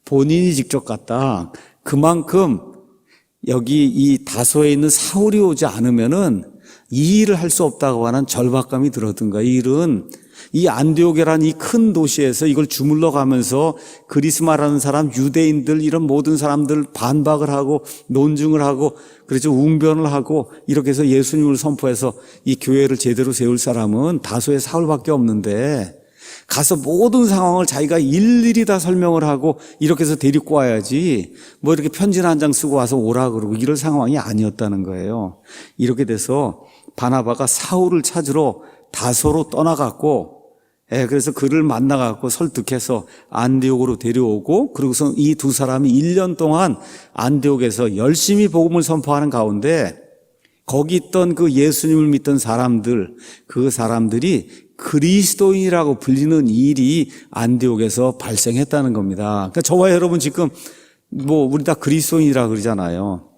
본인이 직접 갔다. 그만큼 여기 이 다소에 있는 사울이 오지 않으면은 이 일을 할 수 없다고 하는 절박감이 들었던가. 이 일은 이 안디옥이라는 이 큰 도시에서 이걸 주물러 가면서 그리스 말하는 사람, 유대인들 이런 모든 사람들 반박을 하고 논증을 하고 그렇죠. 웅변을 하고 이렇게 해서 예수님을 선포해서 이 교회를 제대로 세울 사람은 다소의 사울밖에 없는데 가서 모든 상황을 자기가 일일이 다 설명을 하고 이렇게 해서 데리고 와야지 뭐 이렇게 편지나 한 장 쓰고 와서 오라 그러고 이럴 상황이 아니었다는 거예요. 이렇게 돼서 바나바가 사울을 찾으러 다소로 떠나갔고 그래서 그를 만나갖고 설득해서 안디옥으로 데려오고 그리고서 이 두 사람이 1년 동안 안디옥에서 열심히 복음을 선포하는 가운데 거기 있던 그 예수님을 믿던 사람들 그 사람들이 그리스도인이라고 불리는 일이 안디옥에서 발생했다는 겁니다. 그러니까 저와 여러분 지금 뭐 우리 다 그리스도인이라고 그러잖아요.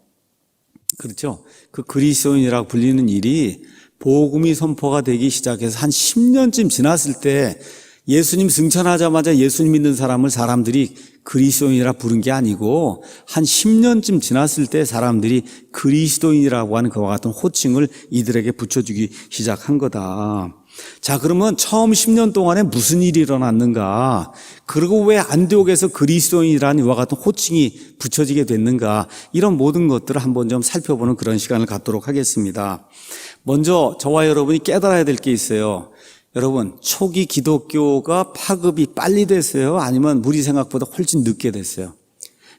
그렇죠? 그 그리스도인이라고 불리는 일이 복음이 선포가 되기 시작해서 한 10년쯤 지났을 때 예수님 승천하자마자 예수님 믿는 사람을 사람들이 그리스도인이라 부른 게 아니고 한 10년쯤 지났을 때 사람들이 그리스도인이라고 하는 그와 같은 호칭을 이들에게 붙여주기 시작한 거다. 자, 그러면 처음 10년 동안에 무슨 일이 일어났는가? 그리고 왜 안디옥에서 그리스도인이라는 이와 같은 호칭이 붙여지게 됐는가? 이런 모든 것들을 한번 좀 살펴보는 그런 시간을 갖도록 하겠습니다. 먼저 저와 여러분이 깨달아야 될 게 있어요. 여러분, 초기 기독교가 파급이 빨리 됐어요? 아니면 우리 생각보다 훨씬 늦게 됐어요?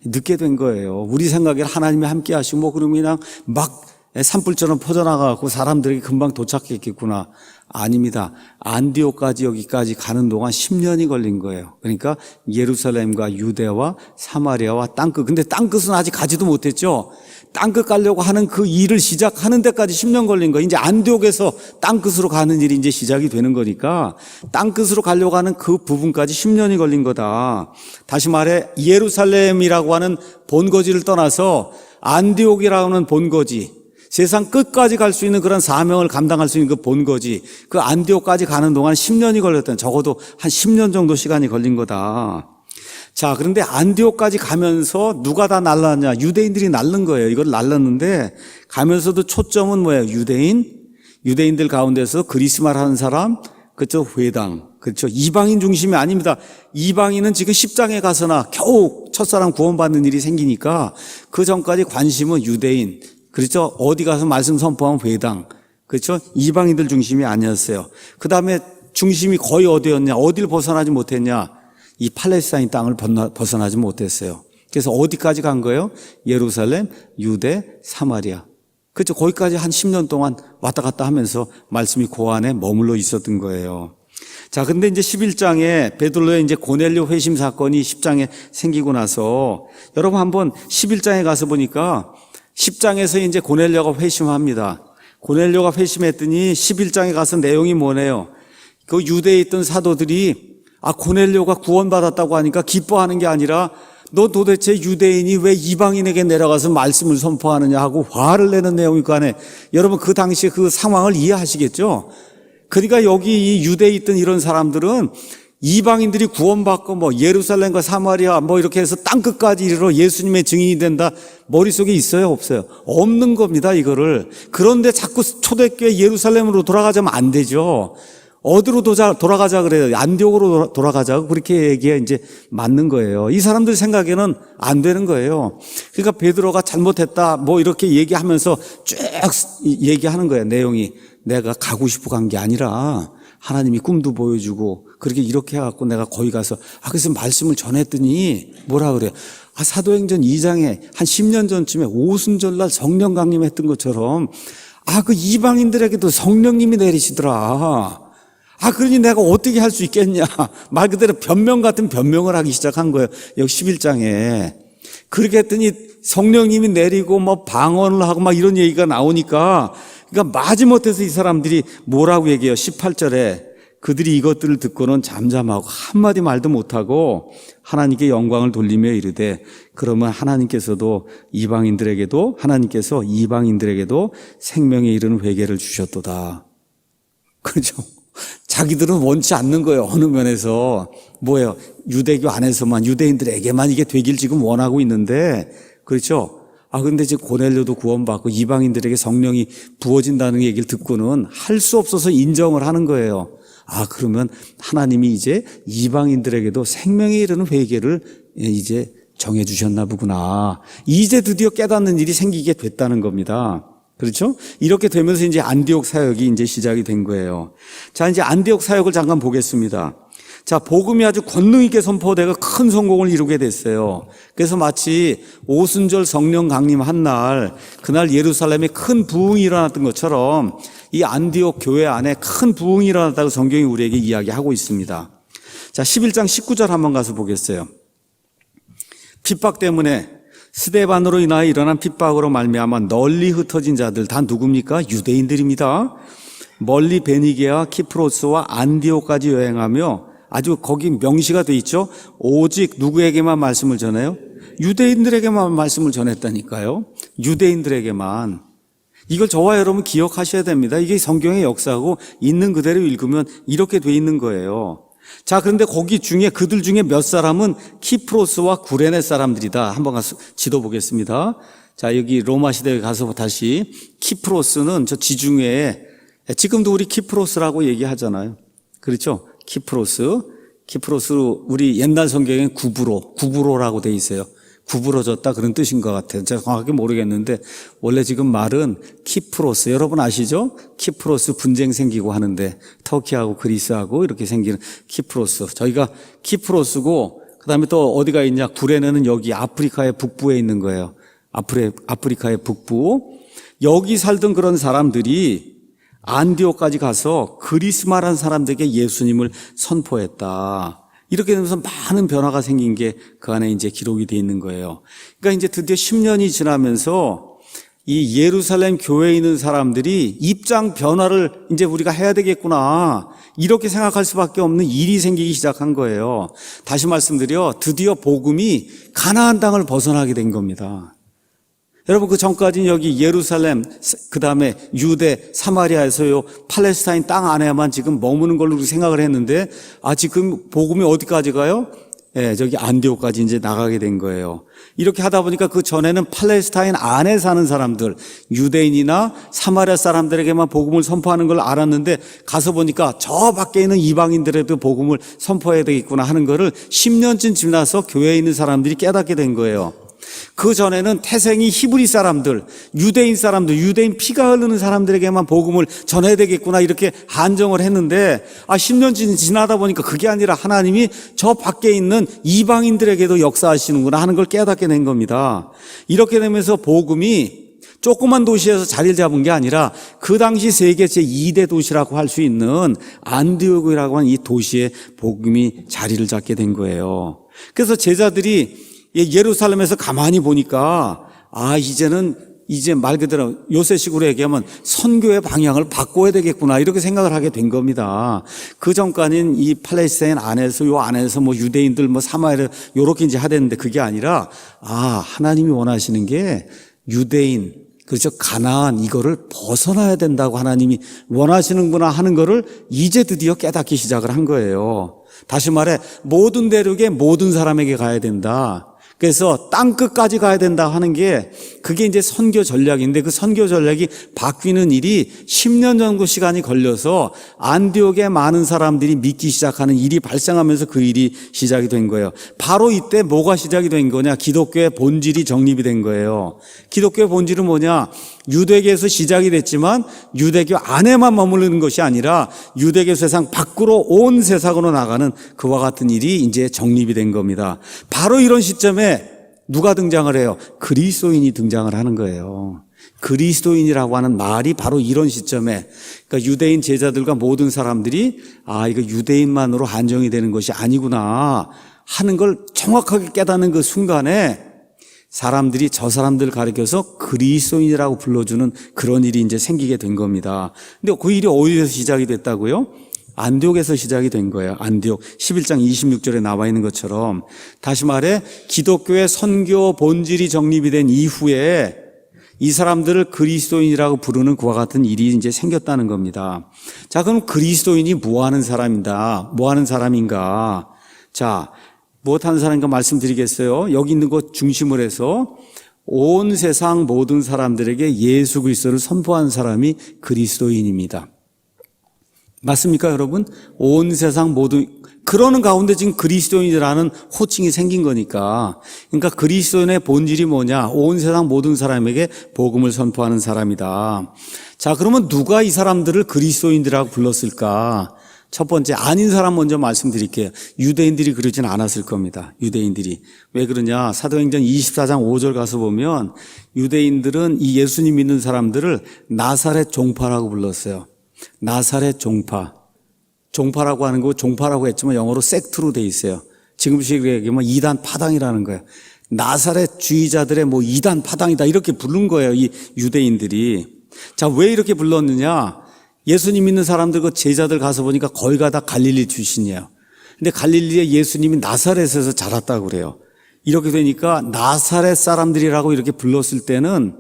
늦게 된 거예요. 우리 생각에 하나님이 함께 하시고 뭐 그러면 그냥 막 산불처럼 퍼져나가고 사람들에게 금방 도착했겠구나. 아닙니다. 안디옥까지 여기까지 가는 동안 10년이 걸린 거예요. 그러니까 예루살렘과 유대와 사마리아와 땅끝. 근데 땅끝은 아직 가지도 못했죠. 땅끝 가려고 하는 그 일을 시작하는 데까지 10년 걸린 거예요. 이제 안디옥에서 땅끝으로 가는 일이 이제 시작이 되는 거니까 땅끝으로 가려고 하는 그 부분까지 10년이 걸린 거다. 다시 말해 예루살렘이라고 하는 본거지를 떠나서 안디옥이라고 하는 본거지, 세상 끝까지 갈 수 있는 그런 사명을 감당할 수 있는 그 본거지, 그 안디옥까지 가는 동안 10년이 걸렸던, 적어도 한 10년 정도 시간이 걸린 거다. 자, 그런데 안디옥까지 가면서 누가 다 날랐냐? 유대인들이 날른 거예요. 이걸 날랐는데 가면서도 초점은 뭐예요? 유대인들 가운데서 그리스 말 하는 사람, 그렇죠? 회당, 그렇죠? 이방인 중심이 아닙니다. 이방인은 지금 10장에 가서나 겨우 첫사람 구원받는 일이 생기니까 그 전까지 관심은 유대인, 그렇죠? 어디 가서 말씀 선포하면 회당. 그렇죠? 이방인들 중심이 아니었어요. 그 다음에 중심이 거의 어디였냐? 어디를 벗어나지 못했냐? 이 팔레스타인 땅을 벗어나지 못했어요. 그래서 어디까지 간 거예요? 예루살렘, 유대, 사마리아. 그렇죠? 거기까지 한 10년 동안 왔다 갔다 하면서 말씀이 그 안에 머물러 있었던 거예요. 자, 근데 이제 11장에 베드로의 이제 고넬료 회심 사건이 10장에 생기고 나서 여러분 한번 11장에 가서 보니까 10장에서 이제 고넬료가 회심합니다. 고넬료가 회심했더니 11장에 가서 내용이 뭐네요? 그 유대에 있던 사도들이 고넬료가 구원받았다고 하니까 기뻐하는 게 아니라 너 도대체 유대인이 왜 이방인에게 내려가서 말씀을 선포하느냐 하고 화를 내는 내용이 그 안에 여러분 그 당시 그 상황을 이해하시겠죠? 그러니까 여기 이 유대에 있던 이런 사람들은 이방인들이 구원받고 뭐 예루살렘과 사마리아 뭐 이렇게 해서 땅끝까지 이르러 예수님의 증인이 된다 머릿속에 있어요 없어요? 없는 겁니다 이거를. 그런데 자꾸 초대교회 예루살렘으로 돌아가자면 안 되죠. 어디로 돌아가자 그래요? 안디옥으로 돌아가자고 그렇게 얘기가 이제 맞는 거예요. 이 사람들 생각에는 안 되는 거예요. 그러니까 베드로가 잘못했다 뭐 이렇게 얘기하면서 쭉 얘기하는 거예요. 내용이 내가 가고 싶어 간 게 아니라 하나님이 꿈도 보여주고 그렇게 이렇게 해갖고 내가 거기 가서 그래서 말씀을 전했더니 뭐라 그래요? 사도행전 2장에 한 10년 전쯤에 오순절날 성령 강림했던 것처럼 그 이방인들에게도 성령님이 내리시더라. 그러니 내가 어떻게 할 수 있겠냐. 말 그대로 변명 같은 변명을 하기 시작한 거예요. 여기 11장에. 그렇게 했더니 성령님이 내리고 뭐 방언을 하고 막 이런 얘기가 나오니까 그러니까 마지못해서 이 사람들이 뭐라고 얘기해요. 18절에 그들이 이것들을 듣고는 잠잠하고 한마디 말도 못하고 하나님께 영광을 돌리며 이르되 그러면 하나님께서 이방인들에게도 생명에 이르는 회개를 주셨도다. 그렇죠? 자기들은 원치 않는 거예요. 어느 면에서. 뭐예요? 유대교 안에서만, 유대인들에게만 이게 되길 지금 원하고 있는데, 그렇죠? 근데 지금 고넬료도 구원받고 이방인들에게 성령이 부어진다는 얘기를 듣고는 할 수 없어서 인정을 하는 거예요. 그러면 하나님이 이제 이방인들에게도 생명에 이르는 회개를 이제 정해주셨나 보구나. 이제 드디어 깨닫는 일이 생기게 됐다는 겁니다. 그렇죠? 이렇게 되면서 이제 안디옥 사역이 이제 시작이 된 거예요. 자, 이제 안디옥 사역을 잠깐 보겠습니다. 자, 복음이 아주 권능 있게 선포되고 큰 성공을 이루게 됐어요. 그래서 마치 오순절 성령 강림한 날, 그날 예루살렘에 큰 부흥이 일어났던 것처럼 이 안디옥 교회 안에 큰 부흥이 일어났다고 성경이 우리에게 이야기하고 있습니다. 자, 11장 19절 한번 가서 보겠어요. 핍박 때문에 스데반으로 인하여 일어난 핍박으로 말미암아 널리 흩어진 자들 다 누굽니까? 유대인들입니다. 멀리 베니게와 키프로스와 안디옥까지 여행하며 아주 거기 명시가 돼 있죠. 오직 누구에게만 말씀을 전해요? 유대인들에게만 말씀을 전했다니까요. 유대인들에게만. 이걸 저와 여러분 기억하셔야 됩니다. 이게 성경의 역사고 있는 그대로 읽으면 이렇게 돼 있는 거예요. 자, 그런데 거기 중에 그들 중에 몇 사람은 키프로스와 구레네 사람들이다. 한번 가서 지도 보겠습니다. 자, 여기 로마 시대에 가서 다시 키프로스는 저 지중해에 지금도 우리 키프로스라고 얘기하잖아요. 그렇죠? 키프로스 우리 옛날 성경엔 구브로라고 돼 있어요. 구부러졌다 그런 뜻인 것 같아요. 제가 정확하게 모르겠는데 원래 지금 말은 키프로스 여러분 아시죠? 키프로스 분쟁 생기고 하는데 터키하고 그리스하고 이렇게 생기는 키프로스. 저희가 키프로스고 그다음에 또 어디가 있냐? 구레네는 여기 아프리카의 북부에 있는 거예요. 아프리카의 북부. 여기 살던 그런 사람들이 안디옥까지 가서 그리스마라는 사람들에게 예수님을 선포했다. 이렇게 되면서 많은 변화가 생긴 게 그 안에 이제 기록이 돼 있는 거예요. 그러니까 이제 드디어 10년이 지나면서 이 예루살렘 교회에 있는 사람들이 입장 변화를 이제 우리가 해야 되겠구나. 이렇게 생각할 수밖에 없는 일이 생기기 시작한 거예요. 다시 말씀드려 드디어 복음이 가나안 땅을 벗어나게 된 겁니다. 여러분 그 전까지는 여기 예루살렘 그다음에 유대 사마리아에서요 팔레스타인 땅 안에만 지금 머무는 걸로 생각을 했는데 지금 복음이 어디까지 가요? 저기 안디옥까지 이제 나가게 된 거예요. 이렇게 하다 보니까 그 전에는 팔레스타인 안에 사는 사람들 유대인이나 사마리아 사람들에게만 복음을 선포하는 걸 알았는데 가서 보니까 저 밖에 있는 이방인들에도 복음을 선포해야 되겠구나 하는 거를 10년쯤 지나서 교회에 있는 사람들이 깨닫게 된 거예요. 그 전에는 태생이 히브리 사람들, 유대인 사람들, 유대인 피가 흐르는 사람들에게만 복음을 전해야 되겠구나 이렇게 한정을 했는데 10년 지나다 보니까 그게 아니라 하나님이 저 밖에 있는 이방인들에게도 역사하시는구나 하는 걸 깨닫게 된 겁니다. 이렇게 되면서 복음이 조그만 도시에서 자리를 잡은 게 아니라 그 당시 세계 제2대 도시라고 할 수 있는 안디옥이라고 하는 이 도시에 복음이 자리를 잡게 된 거예요. 그래서 제자들이 예루살렘에서 가만히 보니까 이제 말 그대로 요새식으로 얘기하면 선교의 방향을 바꿔야 되겠구나 이렇게 생각을 하게 된 겁니다. 그 전까지는 이 팔레스타인 안에서 뭐 유대인들 뭐 사마리아 요렇게 이제 하랬는데 그게 아니라 하나님이 원하시는 게 유대인 그렇죠. 가나안 이거를 벗어나야 된다고 하나님이 원하시는구나 하는 거를 이제 드디어 깨닫기 시작을 한 거예요. 다시 말해 모든 대륙의 모든 사람에게 가야 된다. 그래서 땅 끝까지 가야 된다 하는 게 그게 이제 선교 전략인데 그 선교 전략이 바뀌는 일이 10년 정도 시간이 걸려서 안디옥에 많은 사람들이 믿기 시작하는 일이 발생하면서 그 일이 시작이 된 거예요. 바로 이때 뭐가 시작이 된 거냐? 기독교의 본질이 정립이 된 거예요. 기독교의 본질은 뭐냐? 유대교에서 시작이 됐지만 유대교 안에만 머무르는 것이 아니라 유대교 세상 밖으로 온 세상으로 나가는 그와 같은 일이 이제 정립이 된 겁니다. 바로 이런 시점에 누가 등장을 해요? 그리스도인이 등장을 하는 거예요. 그리스도인이라고 하는 말이 바로 이런 시점에 그러니까 유대인 제자들과 모든 사람들이 이거 유대인만으로 한정이 되는 것이 아니구나 하는 걸 정확하게 깨닫는 그 순간에 사람들이 저 사람들을 가리켜서 그리스도인이라고 불러주는 그런 일이 이제 생기게 된 겁니다. 근데 그 일이 어디서 시작이 됐다고요? 안디옥에서 시작이 된 거예요. 안디옥 11장 26절에 나와 있는 것처럼 다시 말해 기독교의 선교 본질이 정립이 된 이후에 이 사람들을 그리스도인이라고 부르는 그와 같은 일이 이제 생겼다는 겁니다. 자, 그럼 그리스도인이 뭐 하는 사람인가? 자, 무엇하는 사람인가 말씀드리겠어요. 여기 있는 것 중심으로 해서 온 세상 모든 사람들에게 예수 그리스도를 선포한 사람이 그리스도인입니다. 맞습니까, 여러분? 온 세상 그러는 가운데 지금 그리스도인이라는 호칭이 생긴 거니까. 그러니까 그리스도인의 본질이 뭐냐? 온 세상 모든 사람에게 복음을 선포하는 사람이다. 자, 그러면 누가 이 사람들을 그리스도인들이라고 불렀을까? 첫 번째, 아닌 사람 먼저 말씀드릴게요. 유대인들이 그러진 않았을 겁니다. 유대인들이. 왜 그러냐? 사도행전 24장 5절 가서 보면 유대인들은 이 예수님 믿는 사람들을 나사렛 종파라고 불렀어요. 나사렛 종파. 종파라고 하는 거 종파라고 했지만 영어로 섹트로 돼 있어요. 지금식으로 얘기하면 이단 파당이라는 거예요. 나사렛 주의자들의 이단 파당이다 이렇게 부른 거예요. 이 유대인들이. 자, 왜 이렇게 불렀느냐? 예수님 믿는 사람들 그 제자들 가서 보니까 거의 다 갈릴리 출신이에요. 근데 갈릴리에 예수님이 나사렛에서 자랐다고 그래요. 이렇게 되니까 나사렛 사람들이라고 이렇게 불렀을 때는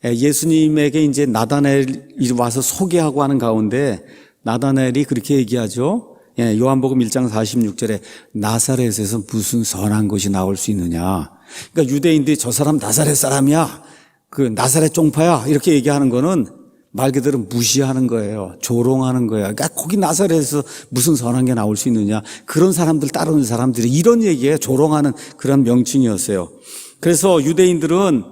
예수님에게 이제 나다나엘이 와서 소개하고 하는 가운데 나다나엘이 그렇게 얘기하죠. 요한복음 1장 46절에 나사렛에서 무슨 선한 것이 나올 수 있느냐. 그러니까 유대인들이 저 사람 나사렛 사람이야. 그 나사렛 종파야. 이렇게 얘기하는 거는 말 그대로 무시하는 거예요. 조롱하는 거예요. 그러니까 거기 나사렛에서 무슨 선한 게 나올 수 있느냐. 그런 사람들 따르는 사람들이 이런 얘기에 조롱하는 그런 명칭이었어요. 그래서 유대인들은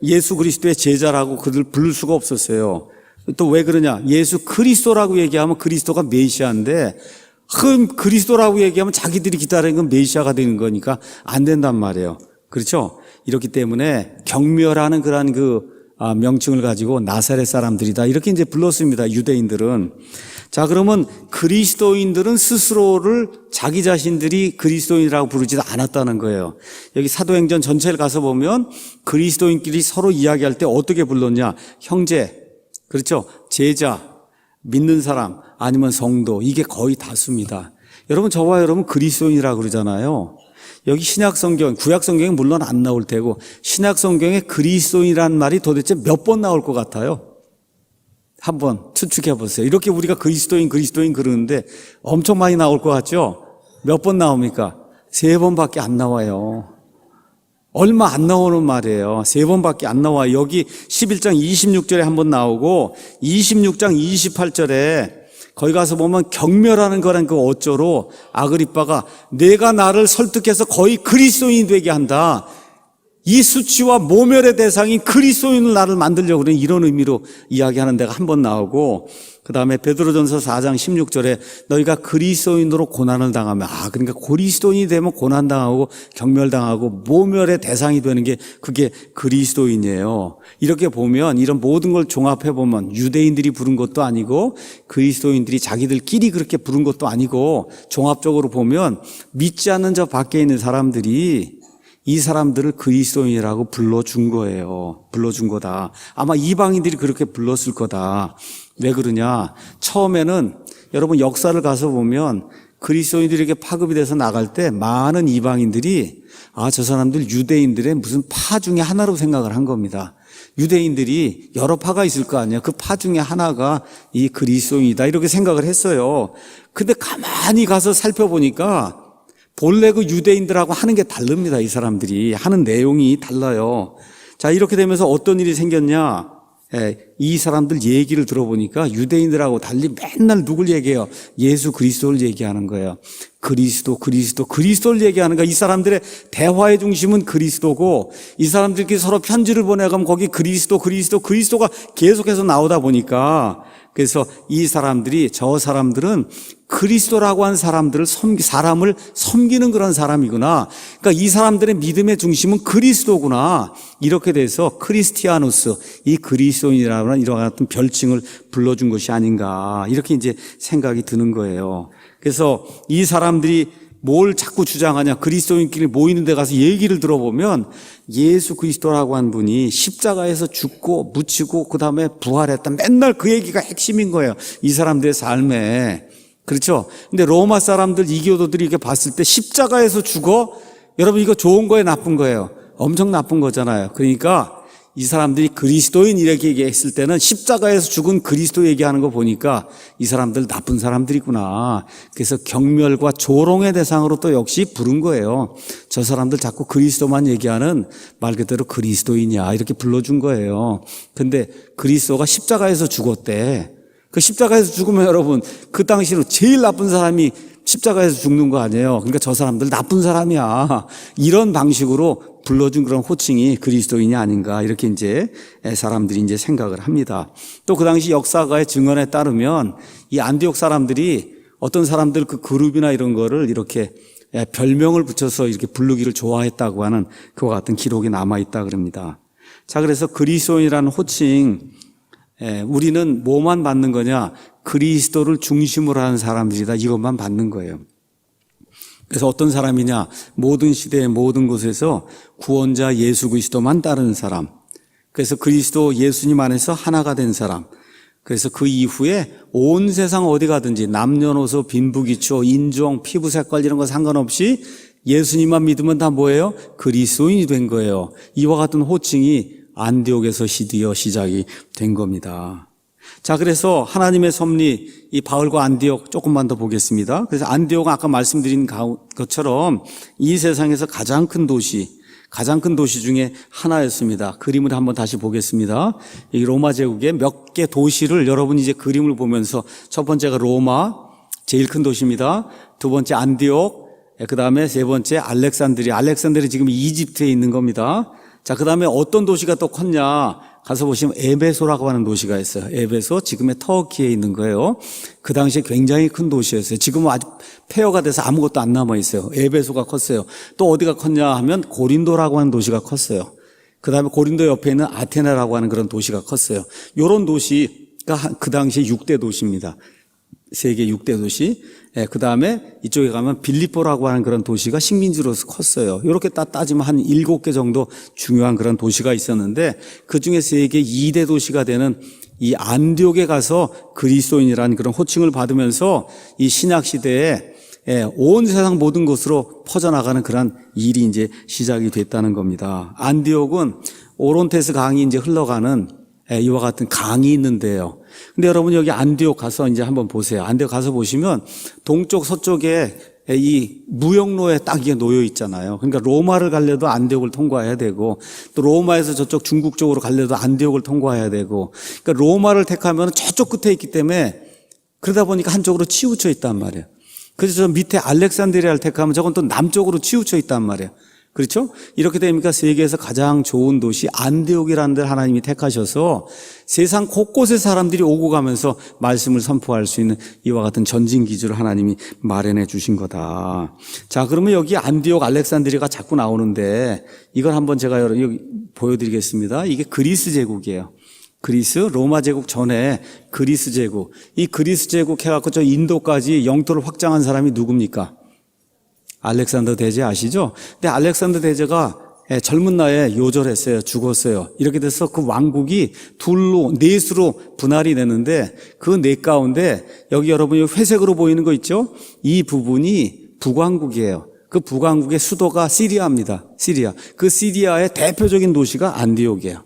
예수 그리스도의 제자라고 그들 부를 수가 없었어요. 또 왜 그러냐? 예수 그리스도라고 얘기하면 그리스도가 메시아인데 그리스도라고 얘기하면 자기들이 기다리는 건 메시아가 되는 거니까 안 된단 말이에요. 그렇죠? 이렇기 때문에 경멸하는 그러한 명칭을 가지고 나사렛 사람들이다 이렇게 이제 불렀습니다. 유대인들은. 자, 그러면 그리스도인들은 스스로를 자기 자신들이 그리스도인이라고 부르지도 않았다는 거예요. 여기 사도행전 전체를 가서 보면 그리스도인끼리 서로 이야기할 때 어떻게 불렀냐? 형제, 그렇죠? 제자, 믿는 사람, 아니면 성도, 이게 거의 다수입니다. 여러분, 저와 여러분 그리스도인이라고 그러잖아요. 여기 신약성경, 구약성경에 물론 안 나올 테고 신약성경에 그리스도인이라는 말이 도대체 몇 번 나올 것 같아요? 한번 추측해 보세요. 이렇게 우리가 그리스도인 그러는데 엄청 많이 나올 것 같죠? 몇 번 나옵니까? 3번밖에 안 나와요. 얼마 안 나오는 말이에요. 3번밖에 안 나와요. 여기 11장 26절에 한번 나오고 26장 28절에 거기 가서 보면 경멸하는 거란 그 어조로 아그리빠가 내가 나를 설득해서 거의 그리스도인이 되게 한다. 이 수치와 모멸의 대상인 그리스도인을 나를 만들려고 그러는 이런 의미로 이야기하는 데가 한 번 나오고, 그 다음에 베드로전서 4장 16절에 너희가 그리스도인으로 고난을 당하면, 그러니까 그리스도인이 되면 고난당하고 경멸당하고 모멸의 대상이 되는 게 그게 그리스도인이에요. 이렇게 보면 이런 모든 걸 종합해 보면 유대인들이 부른 것도 아니고 그리스도인들이 자기들끼리 그렇게 부른 것도 아니고, 종합적으로 보면 믿지 않는 저 밖에 있는 사람들이 이 사람들을 그리스도인이라고 불러준 거예요. 불러준 거다. 아마 이방인들이 그렇게 불렀을 거다. 왜 그러냐? 처음에는 여러분 역사를 가서 보면 그리스도인들에게 파급이 돼서 나갈 때 많은 이방인들이 저 사람들 유대인들의 무슨 파 중에 하나로 생각을 한 겁니다. 유대인들이 여러 파가 있을 거 아니에요. 그 파 중에 하나가 이 그리스도인이다 이렇게 생각을 했어요. 근데 가만히 가서 살펴보니까 본래 그 유대인들하고 하는 게 다릅니다. 이 사람들이 하는 내용이 달라요. 자, 이렇게 되면서 어떤 일이 생겼냐? 이 사람들 얘기를 들어보니까 유대인들하고 달리 맨날 누굴 얘기해요? 예수 그리스도를 얘기하는 거예요. 그리스도를 얘기하는 거야. 이 사람들의 대화의 중심은 그리스도고, 이 사람들끼리 서로 편지를 보내가면 거기 그리스도가 계속해서 나오다 보니까, 그래서 저 사람들은 그리스도라고 한 사람을 섬기는 그런 사람이구나. 그러니까 이 사람들의 믿음의 중심은 그리스도구나. 이렇게 돼서 크리스티아누스, 이 그리스도인이라는 이런 같은 별칭을 불러준 것이 아닌가. 이렇게 이제 생각이 드는 거예요. 그래서 이 사람들이 뭘 자꾸 주장하냐? 그리스도인끼리 모이는 데 가서 얘기를 들어보면 예수 그리스도라고 한 분이 십자가에서 죽고 묻히고 그 다음에 부활했다. 맨날 그 얘기가 핵심인 거예요. 이 사람들의 삶에. 그렇죠? 근데 로마 사람들, 이교도들이 이렇게 봤을 때 십자가에서 죽어? 여러분 이거 좋은 거예요? 나쁜 거예요? 엄청 나쁜 거잖아요. 그러니까 이 사람들이 그리스도인 이렇게 얘기했을 때는 십자가에서 죽은 그리스도 얘기하는 거 보니까 이 사람들 나쁜 사람들이구나. 그래서 경멸과 조롱의 대상으로 또 역시 부른 거예요. 저 사람들 자꾸 그리스도만 얘기하는 말 그대로 그리스도인이야 이렇게 불러준 거예요. 근데 그리스도가 십자가에서 죽었대. 그 십자가에서 죽으면 여러분 그 당시로 제일 나쁜 사람이 십자가에서 죽는 거 아니에요. 그러니까 저 사람들 나쁜 사람이야. 이런 방식으로 불러준 그런 호칭이 그리스도인이 아닌가 이렇게 이제 사람들이 이제 생각을 합니다. 또 그 당시 역사가의 증언에 따르면 이 안디옥 사람들이 어떤 사람들 그 그룹이나 이런 거를 이렇게 별명을 붙여서 이렇게 부르기를 좋아했다고 하는 그와 같은 기록이 남아 있다 그럽니다. 자, 그래서 그리스도인이라는 호칭, 우리는 뭐만 받는 거냐? 그리스도를 중심으로 하는 사람들이다. 이것만 받는 거예요. 그래서 어떤 사람이냐? 모든 시대의 모든 곳에서 구원자 예수 그리스도만 따르는 사람. 그래서 그리스도 예수님 안에서 하나가 된 사람. 그래서 그 이후에 온 세상 어디 가든지 남녀노소 빈부기초 인종 피부 색깔 이런 거 상관없이 예수님만 믿으면 다 뭐예요? 그리스도인이 된 거예요. 이와 같은 호칭이 안디옥에서 시작이 된 겁니다. 자, 그래서 하나님의 섭리, 이 바울과 안디옥 조금만 더 보겠습니다. 그래서 안디옥은 아까 말씀드린 것처럼 이 세상에서 가장 큰 도시 중에 하나였습니다. 그림을 한번 다시 보겠습니다. 이 로마 제국의 몇 개 도시를 여러분 이제 그림을 보면서 첫 번째가 로마, 제일 큰 도시입니다. 두 번째 안디옥, 그 다음에 세 번째 알렉산드리아 지금 이집트에 있는 겁니다. 자, 그 다음에 어떤 도시가 또 컸냐? 가서 보시면 에베소라고 하는 도시가 있어요. 에베소, 지금의 터키에 있는 거예요. 그 당시에 굉장히 큰 도시였어요. 지금은 아주 폐허가 돼서 아무것도 안 남아 있어요. 에베소가 컸어요. 또 어디가 컸냐 하면 고린도라고 하는 도시가 컸어요. 그 다음에 고린도 옆에 있는 아테네라고 하는 그런 도시가 컸어요. 이런 도시가 그 당시에 6대 도시입니다. 세계 6대 도시. 그 다음에 이쪽에 가면 빌립보라고 하는 그런 도시가 식민지로서 컸어요. 이렇게 따지면 한 7개 정도 중요한 그런 도시가 있었는데 그 중에 세계 2대 도시가 되는 이 안디옥에 가서 그리스도인이라는 그런 호칭을 받으면서 이 신약 시대에 온 세상 모든 곳으로 퍼져나가는 그런 일이 이제 시작이 됐다는 겁니다. 안디옥은 오론테스 강이 이제 흘러가는 이와 같은 강이 있는데요. 근데 여러분 여기 안디옥 가서 이제 한번 보세요. 안디옥 가서 보시면 동쪽 서쪽에 이 무역로에 딱 이게 놓여 있잖아요. 그러니까 로마를 가려도 안디옥을 통과해야 되고 또 로마에서 저쪽 중국 쪽으로 가려도 안디옥을 통과해야 되고 그러니까 로마를 택하면 저쪽 끝에 있기 때문에 그러다 보니까 한쪽으로 치우쳐 있단 말이에요. 그래서 저 밑에 알렉산드리아를 택하면 저건 또 남쪽으로 치우쳐 있단 말이에요. 그렇죠? 이렇게 되니까 세계에서 가장 좋은 도시 안디옥이라는 데를 하나님이 택하셔서 세상 곳곳에 사람들이 오고 가면서 말씀을 선포할 수 있는 이와 같은 전진 기주를 하나님이 마련해 주신 거다. 자, 그러면 여기 안디옥 알렉산드리아가 자꾸 나오는데 이걸 한번 제가 여기 보여드리겠습니다. 이게 그리스 제국이에요. 그리스, 로마 제국 전에 그리스 제국. 이 그리스 제국 해갖고 저 인도까지 영토를 확장한 사람이 누굽니까? 알렉산더 대제 아시죠? 근데 알렉산더 대제가 젊은 나이에 요절했어요. 죽었어요. 이렇게 돼서 그 왕국이 넷으로 분할이 되는데 그 넷 가운데 여기 여러분이 회색으로 보이는 거 있죠? 이 부분이 북왕국이에요. 그 북왕국의 수도가 시리아입니다. 시리아. 그 시리아의 대표적인 도시가 안디옥이에요.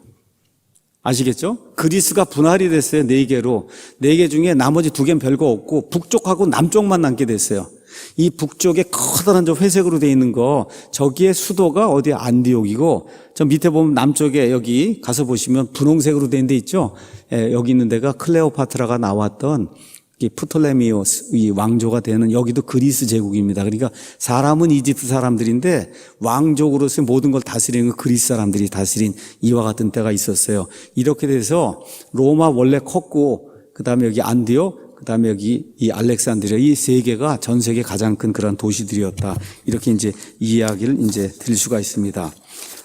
아시겠죠? 그리스가 분할이 됐어요. 4개로. 4개 중에 나머지 2개는 별거 없고 북쪽하고 남쪽만 남게 됐어요. 이 북쪽에 커다란 저 회색으로 되어 있는 거, 저기에 수도가 어디 안디옥이고, 저 밑에 보면 남쪽에 여기 가서 보시면 분홍색으로 된 데 있죠? 여기 있는 데가 클레오파트라가 나왔던 이 프톨레미오스 이 왕조가 되는 여기도 그리스 제국입니다. 그러니까 사람은 이집트 사람들인데 왕족으로서 모든 걸 다스리는 건 그리스 사람들이 다스린 이와 같은 때가 있었어요. 이렇게 돼서 로마 원래 컸고, 그 다음에 여기 안디옥, 그 다음에 여기 이 알렉산드리아 이 3개가 전 세계 가장 큰 그런 도시들이었다. 이렇게 이제 이야기를 이제 드릴 수가 있습니다.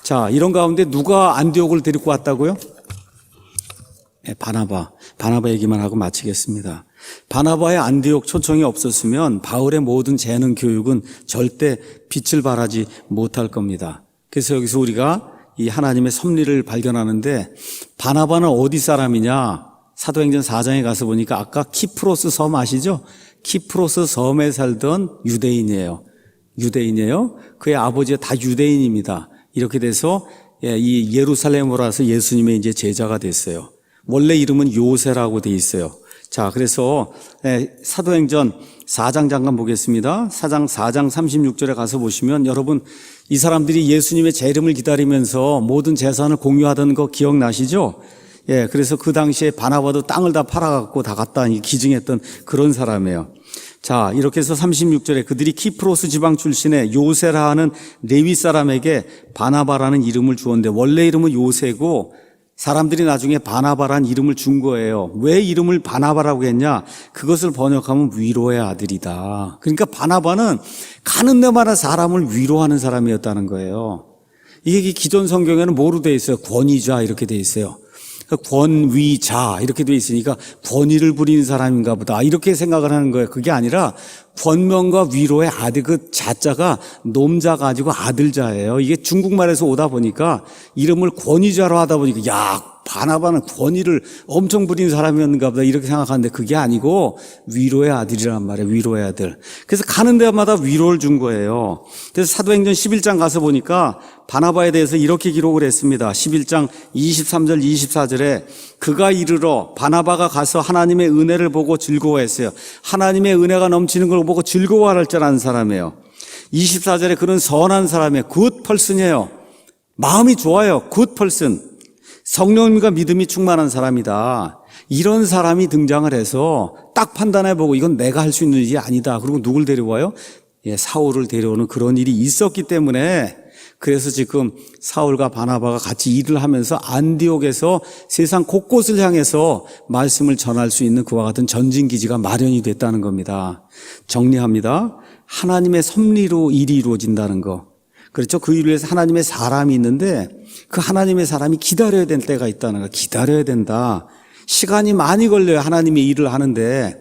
자, 이런 가운데 누가 안디옥을 데리고 왔다고요? 바나바 얘기만 하고 마치겠습니다. 바나바의 안디옥 초청이 없었으면 바울의 모든 재능 교육은 절대 빛을 발하지 못할 겁니다. 그래서 여기서 우리가 이 하나님의 섭리를 발견하는데 바나바는 어디 사람이냐? 사도행전 4장에 가서 보니까 아까 키프로스 섬 아시죠? 키프로스 섬에 살던 유대인이에요. 그의 아버지가 다 유대인입니다. 이렇게 돼서 이 예루살렘으로 와서 예수님의 이제 제자가 됐어요. 원래 이름은 요세라고 돼 있어요. 자, 그래서 사도행전 4장 잠깐 보겠습니다. 4장 36절에 가서 보시면 여러분 이 사람들이 예수님의 재림을 기다리면서 모든 재산을 공유하던 거 기억나시죠? 그래서 그 당시에 바나바도 땅을 다 팔아갖고 다 갖다 기증했던 그런 사람이에요. 자, 이렇게 해서 36절에 그들이 키프로스 지방 출신의 요세라 하는 레위 사람에게 바나바라는 이름을 주었는데 원래 이름은 요세고 사람들이 나중에 바나바라는 이름을 준 거예요. 왜 이름을 바나바라고 했냐? 그것을 번역하면 위로의 아들이다. 그러니까 바나바는 가는 데마다 사람을 위로하는 사람이었다는 거예요. 이게 기존 성경에는 뭐로 되어 있어요? 권위자 이렇게 되어 있어요. 권위자 이렇게 되어 있으니까 권위를 부리는 사람인가 보다 이렇게 생각을 하는 거예요. 그게 아니라 권명과 위로의 아들, 그 자자가 놈자 가지고 아들자예요. 이게 중국말에서 오다 보니까 이름을 권위자로 하다 보니까 야, 바나바는 권위를 엄청 부리는 사람이었는가 보다 이렇게 생각하는데 그게 아니고 위로의 아들이란 말이에요. 위로의 아들. 그래서 가는 데마다 위로를 준 거예요. 그래서 사도행전 11장 가서 보니까 바나바에 대해서 이렇게 기록을 했습니다. 11장 23절 24절에 그가 이르러 바나바가 가서 하나님의 은혜를 보고 즐거워했어요. 하나님의 은혜가 넘치는 걸 보고 즐거워할 줄 아는 사람이에요. 24절에 그는 선한 사람이에요. 굿 펄슨이에요. 마음이 좋아요. 굿 펄슨. 성령님과 믿음이 충만한 사람이다. 이런 사람이 등장을 해서 딱 판단해보고 이건 내가 할 수 있는 일이 아니다. 그리고 누굴 데려와요? 사울을 데려오는 그런 일이 있었기 때문에 그래서 지금 사울과 바나바가 같이 일을 하면서 안디옥에서 세상 곳곳을 향해서 말씀을 전할 수 있는 그와 같은 전진기지가 마련이 됐다는 겁니다. 정리합니다. 하나님의 섭리로 일이 이루어진다는 거. 그렇죠? 그 일을 위해서 하나님의 사람이 있는데 그 하나님의 사람이 기다려야 될 때가 있다는 거. 기다려야 된다. 시간이 많이 걸려요. 하나님의 일을 하는데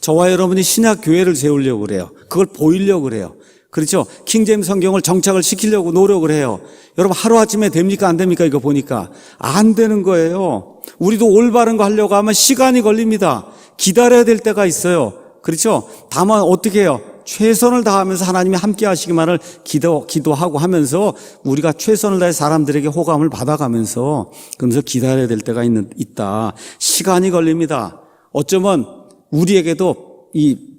저와 여러분이 신약 교회를 세우려고 그래요. 그걸 보이려고 그래요. 그렇죠? 킹제임스 성경을 정착을 시키려고 노력을 해요. 여러분 하루아침에 됩니까? 안 됩니까? 이거 보니까 안 되는 거예요. 우리도 올바른 거 하려고 하면 시간이 걸립니다. 기다려야 될 때가 있어요. 그렇죠? 다만 어떻게 해요? 최선을 다하면서 하나님이 함께 하시기만을 기도하고 하면서 우리가 최선을 다해 사람들에게 호감을 받아가면서 그러면서 기다려야 될 때가 있다. 시간이 걸립니다. 어쩌면 우리에게도 이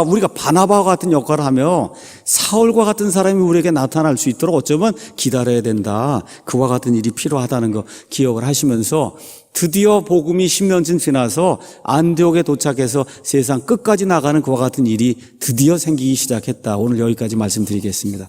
우리가 바나바와 같은 역할을 하며 사울과 같은 사람이 우리에게 나타날 수 있도록 어쩌면 기다려야 된다. 그와 같은 일이 필요하다는 거 기억을 하시면서 드디어 복음이 10년쯤 지나서 안디옥에 도착해서 세상 끝까지 나가는 그와 같은 일이 드디어 생기기 시작했다. 오늘 여기까지 말씀드리겠습니다.